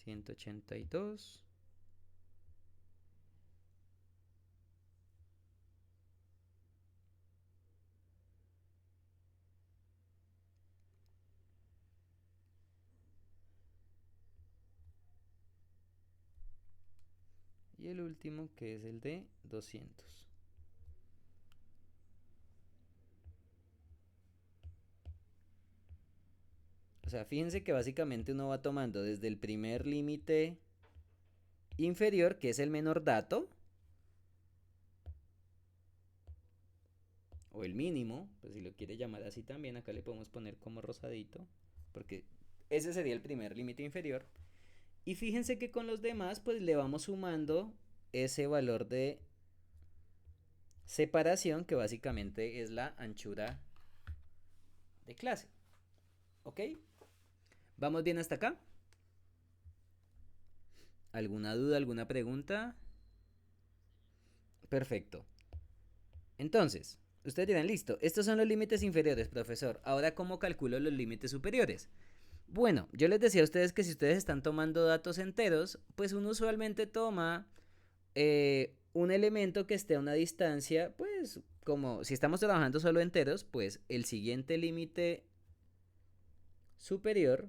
182. Y el último, que es el de 200. O sea, fíjense que básicamente uno va tomando desde el primer límite inferior, que es el menor dato, o el mínimo, pues si lo quiere llamar así también, acá le podemos poner como rosadito, porque ese sería el primer límite inferior. Y fíjense que con los demás, pues le vamos sumando ese valor de separación, que básicamente es la anchura de clase. ¿Ok? ¿Vamos bien hasta acá? ¿Alguna duda, alguna pregunta? Perfecto. Entonces, ustedes dirán, listo, estos son los límites inferiores, profesor. Ahora, ¿cómo calculo los límites superiores? Bueno, yo les decía a ustedes que si ustedes están tomando datos enteros, pues uno usualmente toma un elemento que esté a una distancia, pues como si estamos trabajando solo enteros, pues el siguiente límite superior,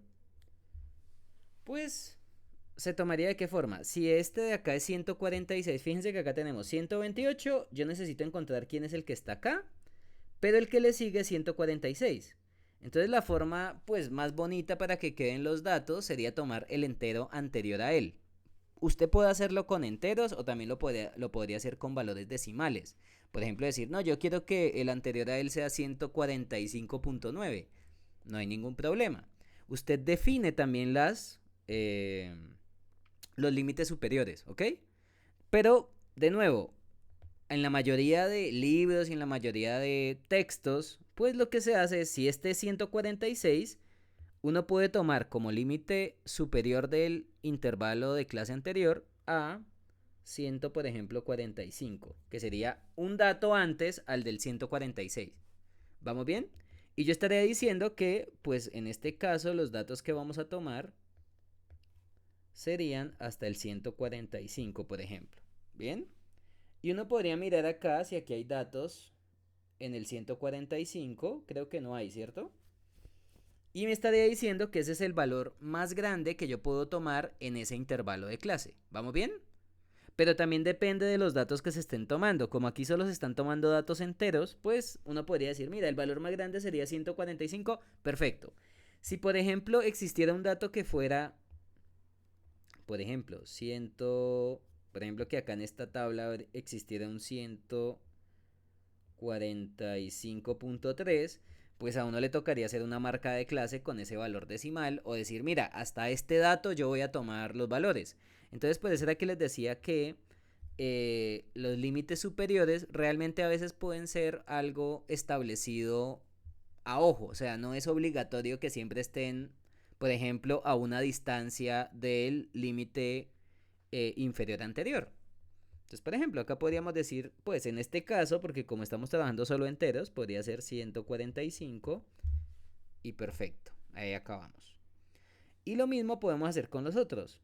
pues se tomaría de qué forma. Si este de acá es 146, fíjense que acá tenemos 128, yo necesito encontrar quién es el que está acá, pero el que le sigue es 146. Entonces la forma pues más bonita para que queden los datos sería tomar el entero anterior a él. Usted puede hacerlo con enteros o también lo podría hacer con valores decimales. Por ejemplo, decir, no, yo quiero que el anterior a él sea 145.9. No hay ningún problema. Usted define también los límites superiores, ¿ok? Pero, de nuevo, en la mayoría de libros y en la mayoría de textos, pues lo que se hace es, si este es 146, uno puede tomar como límite superior del intervalo de clase anterior a 100, por ejemplo, 45, que sería un dato antes al del 146. ¿Vamos bien? Y yo estaría diciendo que, pues en este caso, los datos que vamos a tomar serían hasta el 145, por ejemplo. ¿Bien? Y uno podría mirar acá si aquí hay datos en el 145. Creo que no hay, ¿cierto? Y me estaría diciendo que ese es el valor más grande que yo puedo tomar en ese intervalo de clase. ¿Vamos bien? Pero también depende de los datos que se estén tomando. Como aquí solo se están tomando datos enteros, pues uno podría decir, mira, el valor más grande sería 145. Perfecto. Si por ejemplo existiera un dato que fuera, por ejemplo, por ejemplo que acá en esta tabla existiera un 145.3, pues a uno le tocaría hacer una marca de clase con ese valor decimal o decir, mira, hasta este dato yo voy a tomar los valores. Entonces, pues era que les decía que los límites superiores realmente a veces pueden ser algo establecido a ojo, o sea, no es obligatorio que siempre estén, por ejemplo, a una distancia del límite inferior anterior. Entonces, por ejemplo, acá podríamos decir, pues en este caso, porque como estamos trabajando solo enteros, podría ser 145 y perfecto. Ahí acabamos. Y lo mismo podemos hacer con los otros.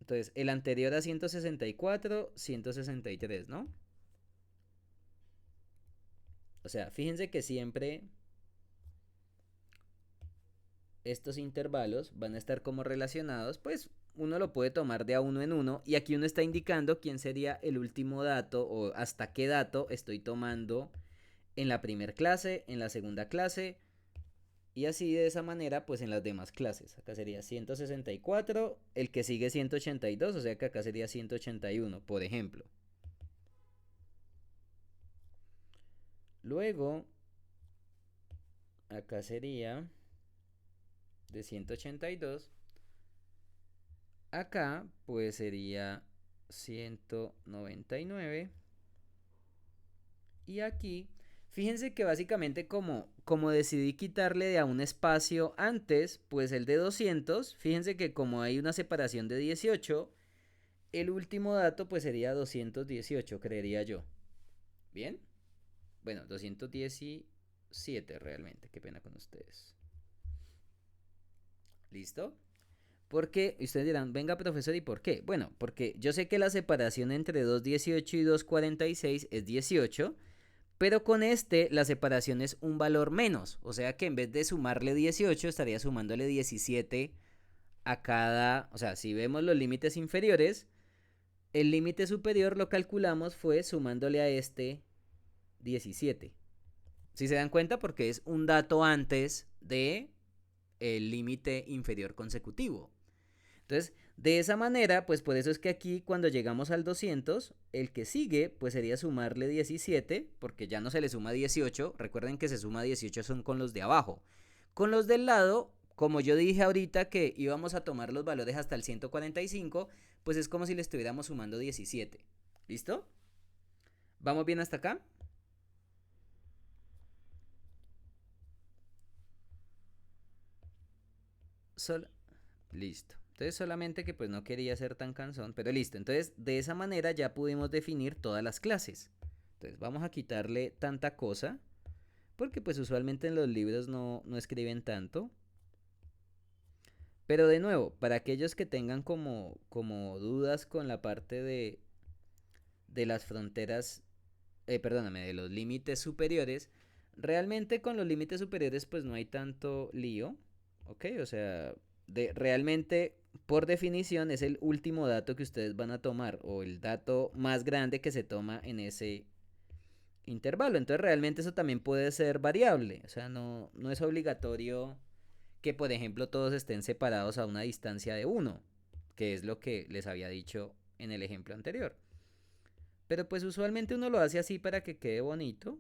Entonces, el anterior a 164, 163, ¿no? O sea, fíjense que siempre estos intervalos van a estar como relacionados, pues uno lo puede tomar de a uno en uno y aquí uno está indicando quién sería el último dato o hasta qué dato estoy tomando en la primera clase, en la segunda clase y así de esa manera pues en las demás clases. Acá sería 164, el que sigue 182, o sea que acá sería 181, por ejemplo. Luego, acá sería de 182. Acá pues sería 199. Y aquí, fíjense que básicamente como decidí quitarle de a un espacio antes, pues el de 200, fíjense que como hay una separación de 18, el último dato pues sería 218, creería yo. ¿Bien? Bueno, 217 realmente, qué pena con ustedes. ¿Listo? Porque ustedes dirán, venga profesor, ¿y por qué? Bueno, porque yo sé que la separación entre 218 y 246 es 18, pero con este la separación es un valor menos. O sea que en vez de sumarle 18 estaría sumándole 17 a cada... O sea, si vemos los límites inferiores, el límite superior lo calculamos fue sumándole a este 17. Si se dan cuenta, porque es un dato antes de el límite inferior consecutivo. Entonces, de esa manera, pues por eso es que aquí cuando llegamos al 200, el que sigue, pues sería sumarle 17, porque ya no se le suma 18. Recuerden que se suma 18 son con los de abajo. Con los del lado, como yo dije ahorita que íbamos a tomar los valores hasta el 145, pues es como si le estuviéramos sumando 17. ¿Listo? ¿Vamos bien hasta acá? Sol Listo. Entonces solamente que pues no quería ser tan cansón, pero listo. Entonces de esa manera ya pudimos definir todas las clases. Entonces vamos a quitarle tanta cosa, porque pues usualmente en los libros no escriben tanto. Pero de nuevo, para aquellos que tengan como dudas con la parte de las fronteras, perdóname, de los límites superiores, realmente con los límites superiores pues no hay tanto lío, ¿ok? O sea, realmente por definición es el último dato que ustedes van a tomar o el dato más grande que se toma en ese intervalo. Entonces realmente eso también puede ser variable, o sea, no es obligatorio que por ejemplo todos estén separados a una distancia de 1, que es lo que les había dicho en el ejemplo anterior. Pero pues usualmente uno lo hace así para que quede bonito.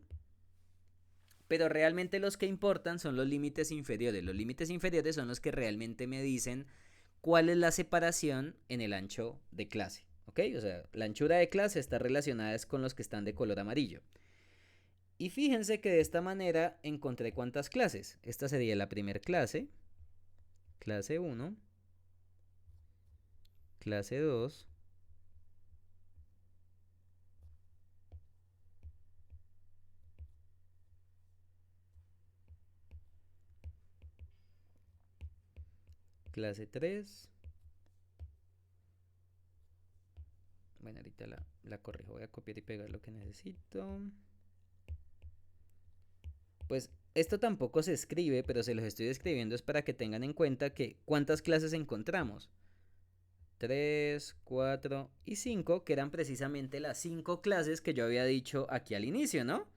Pero realmente los que importan son los límites inferiores. Los límites inferiores son los que realmente me dicen cuál es la separación en el ancho de clase. ¿Ok? O sea, la anchura de clase está relacionada con los que están de color amarillo. Y fíjense que de esta manera encontré cuántas clases. Esta sería la primera clase. Clase 1. Clase 2. Clase 3. Bueno, ahorita la corrijo. Voy a copiar y pegar lo que necesito. Pues esto tampoco se escribe, pero se los estoy escribiendo es para que tengan en cuenta que cuántas clases encontramos. 3, 4 y 5, que eran precisamente las 5 clases que yo había dicho aquí al inicio, ¿no?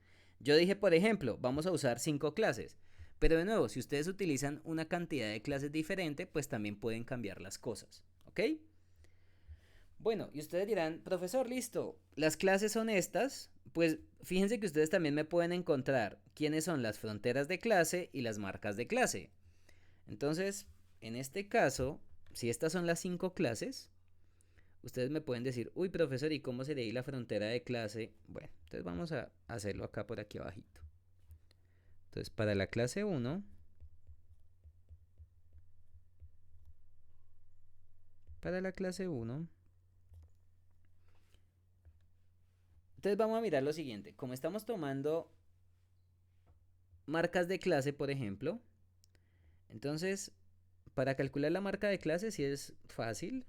Yo dije, por ejemplo, vamos a usar 5 clases. Pero de nuevo, si ustedes utilizan una cantidad de clases diferente, pues también pueden cambiar las cosas, ¿ok? Bueno, y ustedes dirán, profesor, listo, las clases son estas. Pues fíjense que ustedes también me pueden encontrar quiénes son las fronteras de clase y las marcas de clase. Entonces, en este caso, si estas son las 5 clases, ustedes me pueden decir, uy, profesor, ¿y cómo sería ahí la frontera de clase? Bueno, entonces vamos a hacerlo acá por aquí abajito. Entonces, para la clase 1, para la clase 1, Entonces vamos a mirar lo siguiente. Como estamos tomando marcas de clase, por ejemplo, entonces para calcular la marca de clase sí es fácil.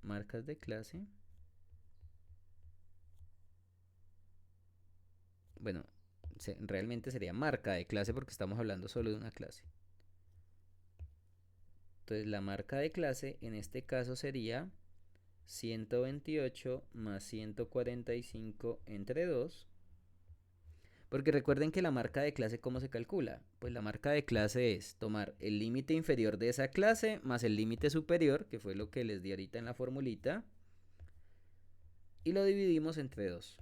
Marcas de clase. Bueno, realmente sería marca de clase porque estamos hablando solo de una clase. Entonces la marca de clase en este caso sería 128 más 145 entre 2. Porque recuerden que la marca de clase, ¿cómo se calcula? Pues la marca de clase es tomar el límite inferior de esa clase más el límite superior, que fue lo que les di ahorita en la formulita, y lo dividimos entre 2.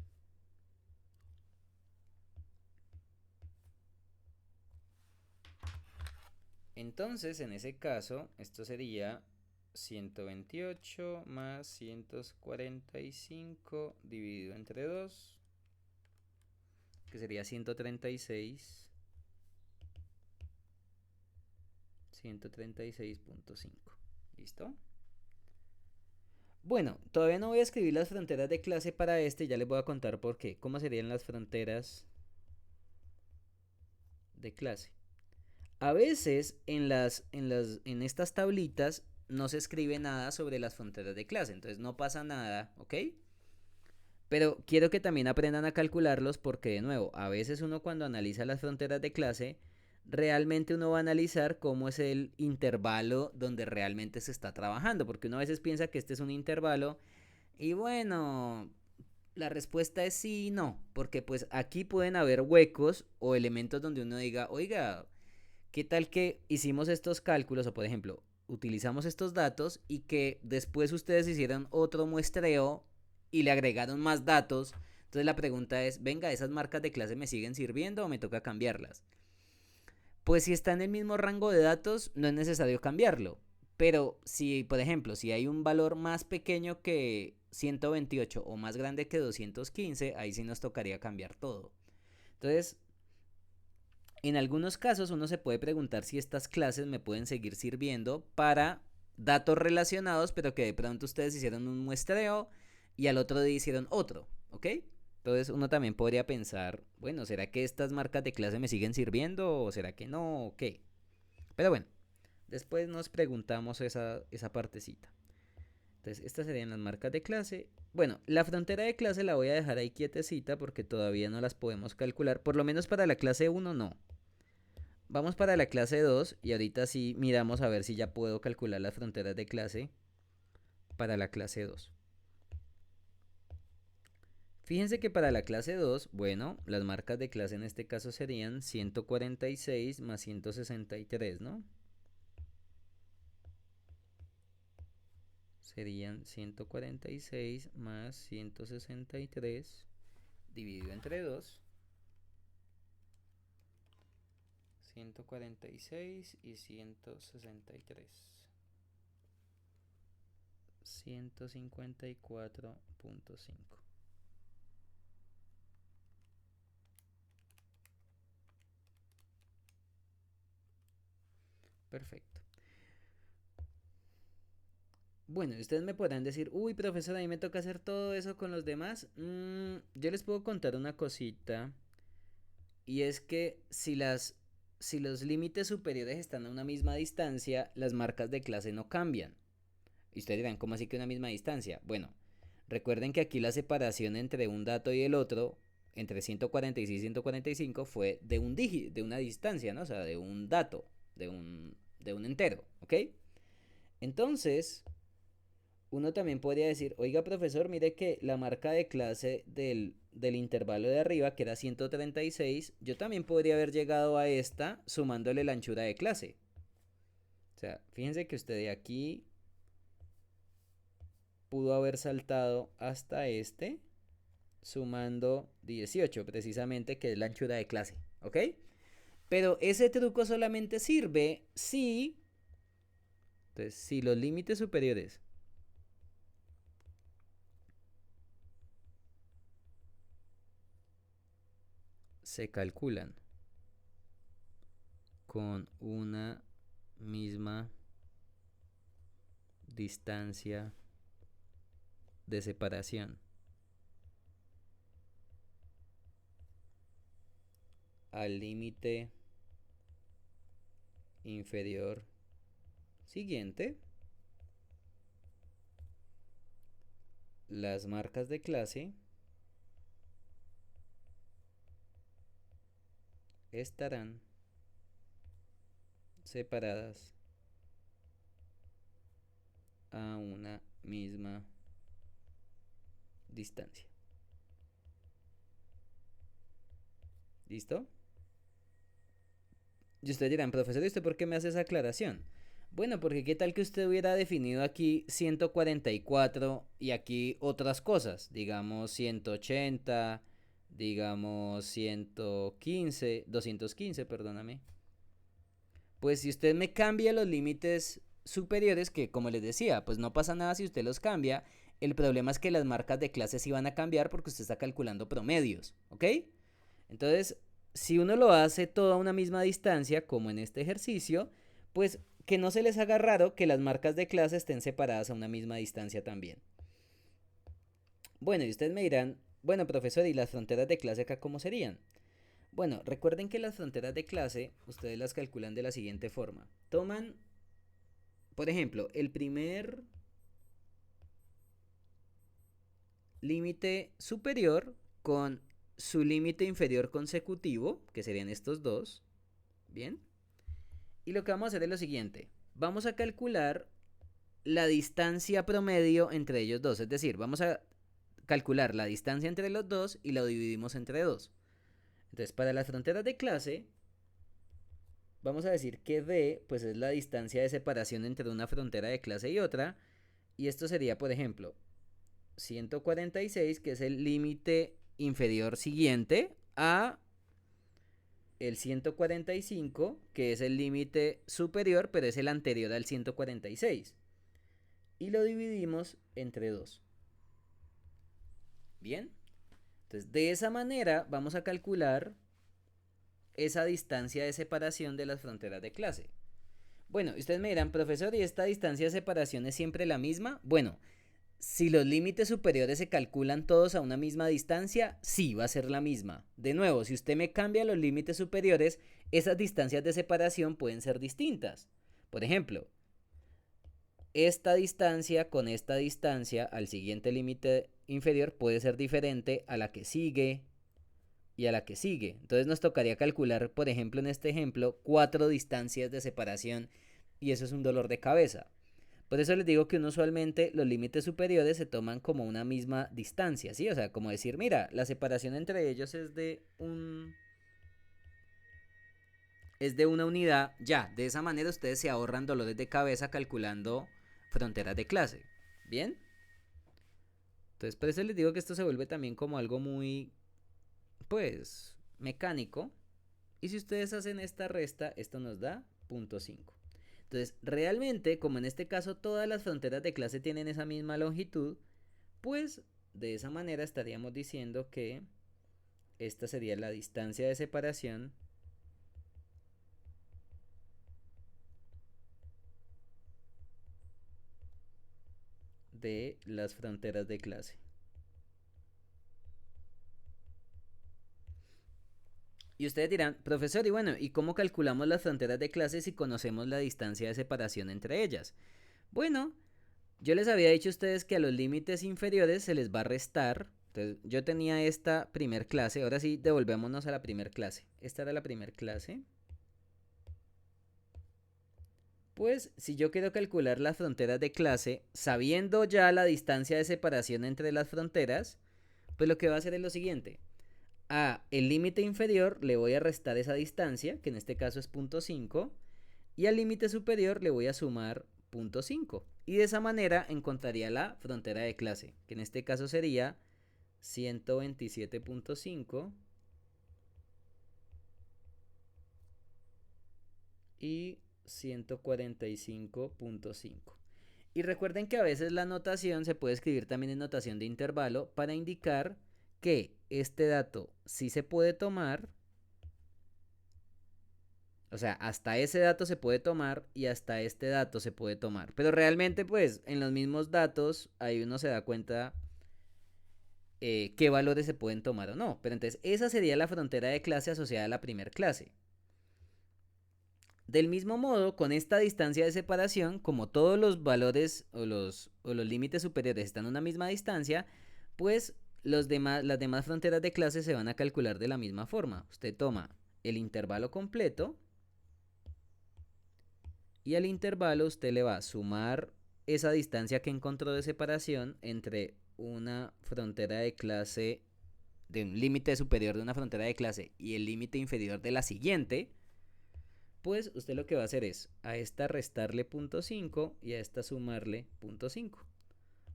Entonces, en ese caso, esto sería 128 más 145 dividido entre 2, que sería 136. 136.5. ¿Listo? Bueno, todavía no voy a escribir las fronteras de clase para este, ya les voy a contar por qué. ¿Cómo serían las fronteras de clase? A veces en estas tablitas no se escribe nada sobre las fronteras de clase, entonces no pasa nada, ¿ok? Pero quiero que también aprendan a calcularlos porque, de nuevo, a veces uno cuando analiza las fronteras de clase, realmente uno va a analizar cómo es el intervalo donde realmente se está trabajando, porque uno a veces piensa que este es un intervalo y bueno, la respuesta es sí y no, porque pues aquí pueden haber huecos o elementos donde uno diga, oiga, ¿qué tal que hicimos estos cálculos o por ejemplo, utilizamos estos datos y que después ustedes hicieron otro muestreo y le agregaron más datos? Entonces la pregunta es, venga, ¿esas marcas de clase me siguen sirviendo o me toca cambiarlas? Pues si está en el mismo rango de datos, no es necesario cambiarlo. Pero si, por ejemplo, si hay un valor más pequeño que 128 o más grande que 215, ahí sí nos tocaría cambiar todo. Entonces, en algunos casos uno se puede preguntar si estas clases me pueden seguir sirviendo para datos relacionados, pero que de pronto ustedes hicieron un muestreo y al otro día hicieron otro, ¿ok? Entonces uno también podría pensar, bueno, ¿será que estas marcas de clase me siguen sirviendo o será que no o qué? Pero bueno, después nos preguntamos esa partecita. Entonces, estas serían las marcas de clase. Bueno, la frontera de clase la voy a dejar ahí quietecita porque todavía no las podemos calcular. Por lo menos para la clase 1 no. Vamos para la clase 2 y ahorita sí miramos a ver si ya puedo calcular las fronteras de clase para la clase 2. Fíjense que para la clase 2, bueno, las marcas de clase en este caso serían 146 más 163, ¿no? Serían 146 más 163 dividido entre 2. 146 y 163. 154.5. Perfecto. Bueno, ustedes me podrán decir, uy, profesor, a mí me toca hacer todo eso con los demás. Yo les puedo contar una cosita. Y es que si los límites superiores están a una misma distancia, las marcas de clase no cambian. Y ustedes dirán, ¿cómo así que una misma distancia? Bueno, recuerden que aquí la separación entre un dato y el otro, entre 146 y 145, fue de un dígito, de una distancia, ¿no? O sea, de un dato, de un entero, ¿ok? Entonces, uno también podría decir, oiga profesor, mire que la marca de clase del intervalo de arriba, que era 136, yo también podría haber llegado a esta sumándole la anchura de clase. O sea, fíjense que usted de aquí pudo haber saltado hasta este sumando 18 precisamente, que es la anchura de clase, ¿ok? Pero ese truco solamente sirve si los límites superiores se calculan con una misma distancia de separación al límite inferior siguiente, las marcas de clase estarán separadas a una misma distancia. ¿Listo? Y ustedes dirán, profesor, ¿y usted por qué me hace esa aclaración? Bueno, porque qué tal que usted hubiera definido aquí 144 y aquí otras cosas, digamos 180, digamos 115, 215, perdóname. Pues si usted me cambia los límites superiores, que como les decía, pues no pasa nada si usted los cambia, el problema es que las marcas de clase sí van a cambiar porque usted está calculando promedios, ¿ok? Entonces, si uno lo hace todo a una misma distancia, como en este ejercicio, pues que no se les haga raro que las marcas de clase estén separadas a una misma distancia también. Bueno, y ustedes me dirán, bueno, profesor, ¿y las fronteras de clase acá cómo serían? Bueno, recuerden que las fronteras de clase ustedes las calculan de la siguiente forma. Toman, por ejemplo, el primer límite superior con su límite inferior consecutivo, que serían estos dos, ¿bien? Y lo que vamos a hacer es lo siguiente. Vamos a calcular la distancia promedio entre ellos dos. Es decir, vamos a calcular la distancia entre los dos y lo dividimos entre dos. Entonces, para las fronteras de clase, vamos a decir que D pues es la distancia de separación entre una frontera de clase y otra. Y esto sería, por ejemplo, 146, que es el límite inferior siguiente, a el 145, que es el límite superior, pero es el anterior al 146. Y lo dividimos entre 2. Bien. Entonces, de esa manera vamos a calcular esa distancia de separación de las fronteras de clase. Bueno, ustedes me dirán, profesor, ¿y esta distancia de separación es siempre la misma? Bueno, si los límites superiores se calculan todos a una misma distancia, sí, va a ser la misma. De nuevo, si usted me cambia los límites superiores, esas distancias de separación pueden ser distintas. Por ejemplo, esta distancia con esta distancia al siguiente límite inferior puede ser diferente a la que sigue y a la que sigue. Entonces nos tocaría calcular, por ejemplo, en este ejemplo, 4 distancias de separación y eso es un dolor de cabeza. Por eso les digo que uno usualmente los límites superiores se toman como una misma distancia, ¿sí? O sea, como decir, mira, la separación entre ellos es de una unidad, ya, de esa manera ustedes se ahorran dolores de cabeza calculando fronteras de clase, ¿bien? Entonces, por eso les digo que esto se vuelve también como algo muy, pues, mecánico. Y si ustedes hacen esta resta, esto nos da 0.5. Entonces, realmente, como en este caso todas las fronteras de clase tienen esa misma longitud, pues de esa manera estaríamos diciendo que esta sería la distancia de separación de las fronteras de clase. Y ustedes dirán, profesor, y bueno, ¿y cómo calculamos las fronteras de clase si conocemos la distancia de separación entre ellas? Bueno, yo les había dicho a ustedes que a los límites inferiores se les va a restar. Entonces, yo tenía esta primer clase. Ahora sí, devolvémonos a la primer clase. Esta era la primer clase. Pues, si yo quiero calcular las fronteras de clase, sabiendo ya la distancia de separación entre las fronteras, pues lo que va a hacer es lo siguiente. A el límite inferior le voy a restar esa distancia, que en este caso es 0.5, y al límite superior le voy a sumar 0.5. Y de esa manera encontraría la frontera de clase, que en este caso sería 127.5 y 145.5. Y recuerden que a veces la notación se puede escribir también en notación de intervalo para indicar que este dato sí se puede tomar. O sea, hasta ese dato se puede tomar y hasta este dato se puede tomar. Pero realmente, pues, en los mismos datos, ahí uno se da cuenta qué valores se pueden tomar o no. Pero entonces esa sería la frontera de clase asociada a la primer clase. Del mismo modo, con esta distancia de separación, como todos los valores o los límites superiores están a una misma distancia, pues las demás fronteras de clase se van a calcular de la misma forma. Usted toma el intervalo completo y al intervalo usted le va a sumar esa distancia que encontró de separación entre una frontera de clase, de un límite superior de una frontera de clase y el límite inferior de la siguiente. Pues usted lo que va a hacer es a esta restarle 0.5 y a esta sumarle 0.5.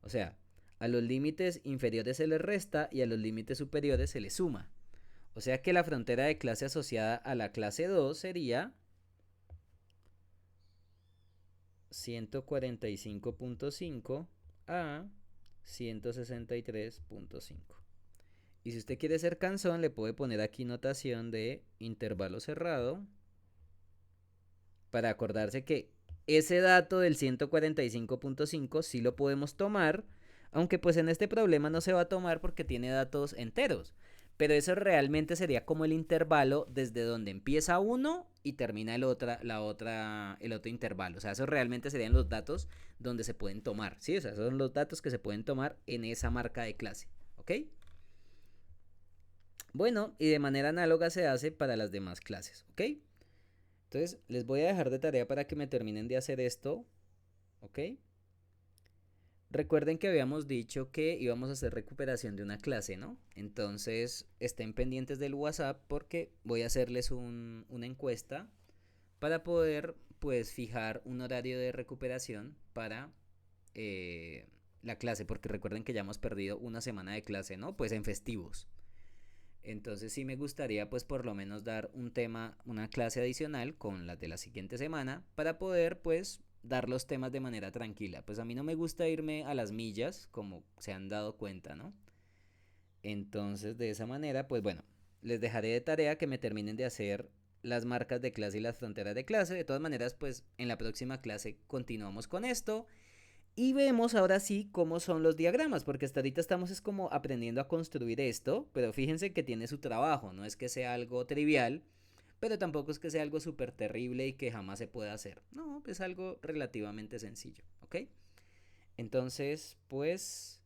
O sea, a los límites inferiores se les resta y a los límites superiores se les suma. O sea que la frontera de clase asociada a la clase 2 sería 145.5 a 163.5. Y si usted quiere ser cansón, le puede poner aquí notación de intervalo cerrado para acordarse que ese dato del 145.5 sí lo podemos tomar, aunque pues en este problema no se va a tomar porque tiene datos enteros. Pero eso realmente sería como el intervalo desde donde empieza uno y termina el otro intervalo. O sea, esos realmente serían los datos donde se pueden tomar. ¿Sí? O sea, esos son los datos que se pueden tomar en esa marca de clase. ¿Ok? Bueno, y de manera análoga se hace para las demás clases. ¿Ok? Entonces, les voy a dejar de tarea para que me terminen de hacer esto, ¿ok? Recuerden que habíamos dicho que íbamos a hacer recuperación de una clase, ¿no? Entonces, estén pendientes del WhatsApp porque voy a hacerles una encuesta para poder, pues, fijar un horario de recuperación para la clase, porque recuerden que ya hemos perdido una semana de clase, ¿no? Pues en festivos. Entonces sí me gustaría pues por lo menos dar un tema, una clase adicional con las de la siguiente semana para poder pues dar los temas de manera tranquila. Pues a mí no me gusta irme a las millas como se han dado cuenta, ¿no? Entonces de esa manera pues bueno, les dejaré de tarea que me terminen de hacer las marcas de clase y las fronteras de clase. De todas maneras pues en la próxima clase continuamos con esto. Y vemos ahora sí cómo son los diagramas, porque hasta ahorita estamos es como aprendiendo a construir esto, pero fíjense que tiene su trabajo, no es que sea algo trivial, pero tampoco es que sea algo súper terrible y que jamás se pueda hacer. No, es algo relativamente sencillo, ¿ok? Entonces, pues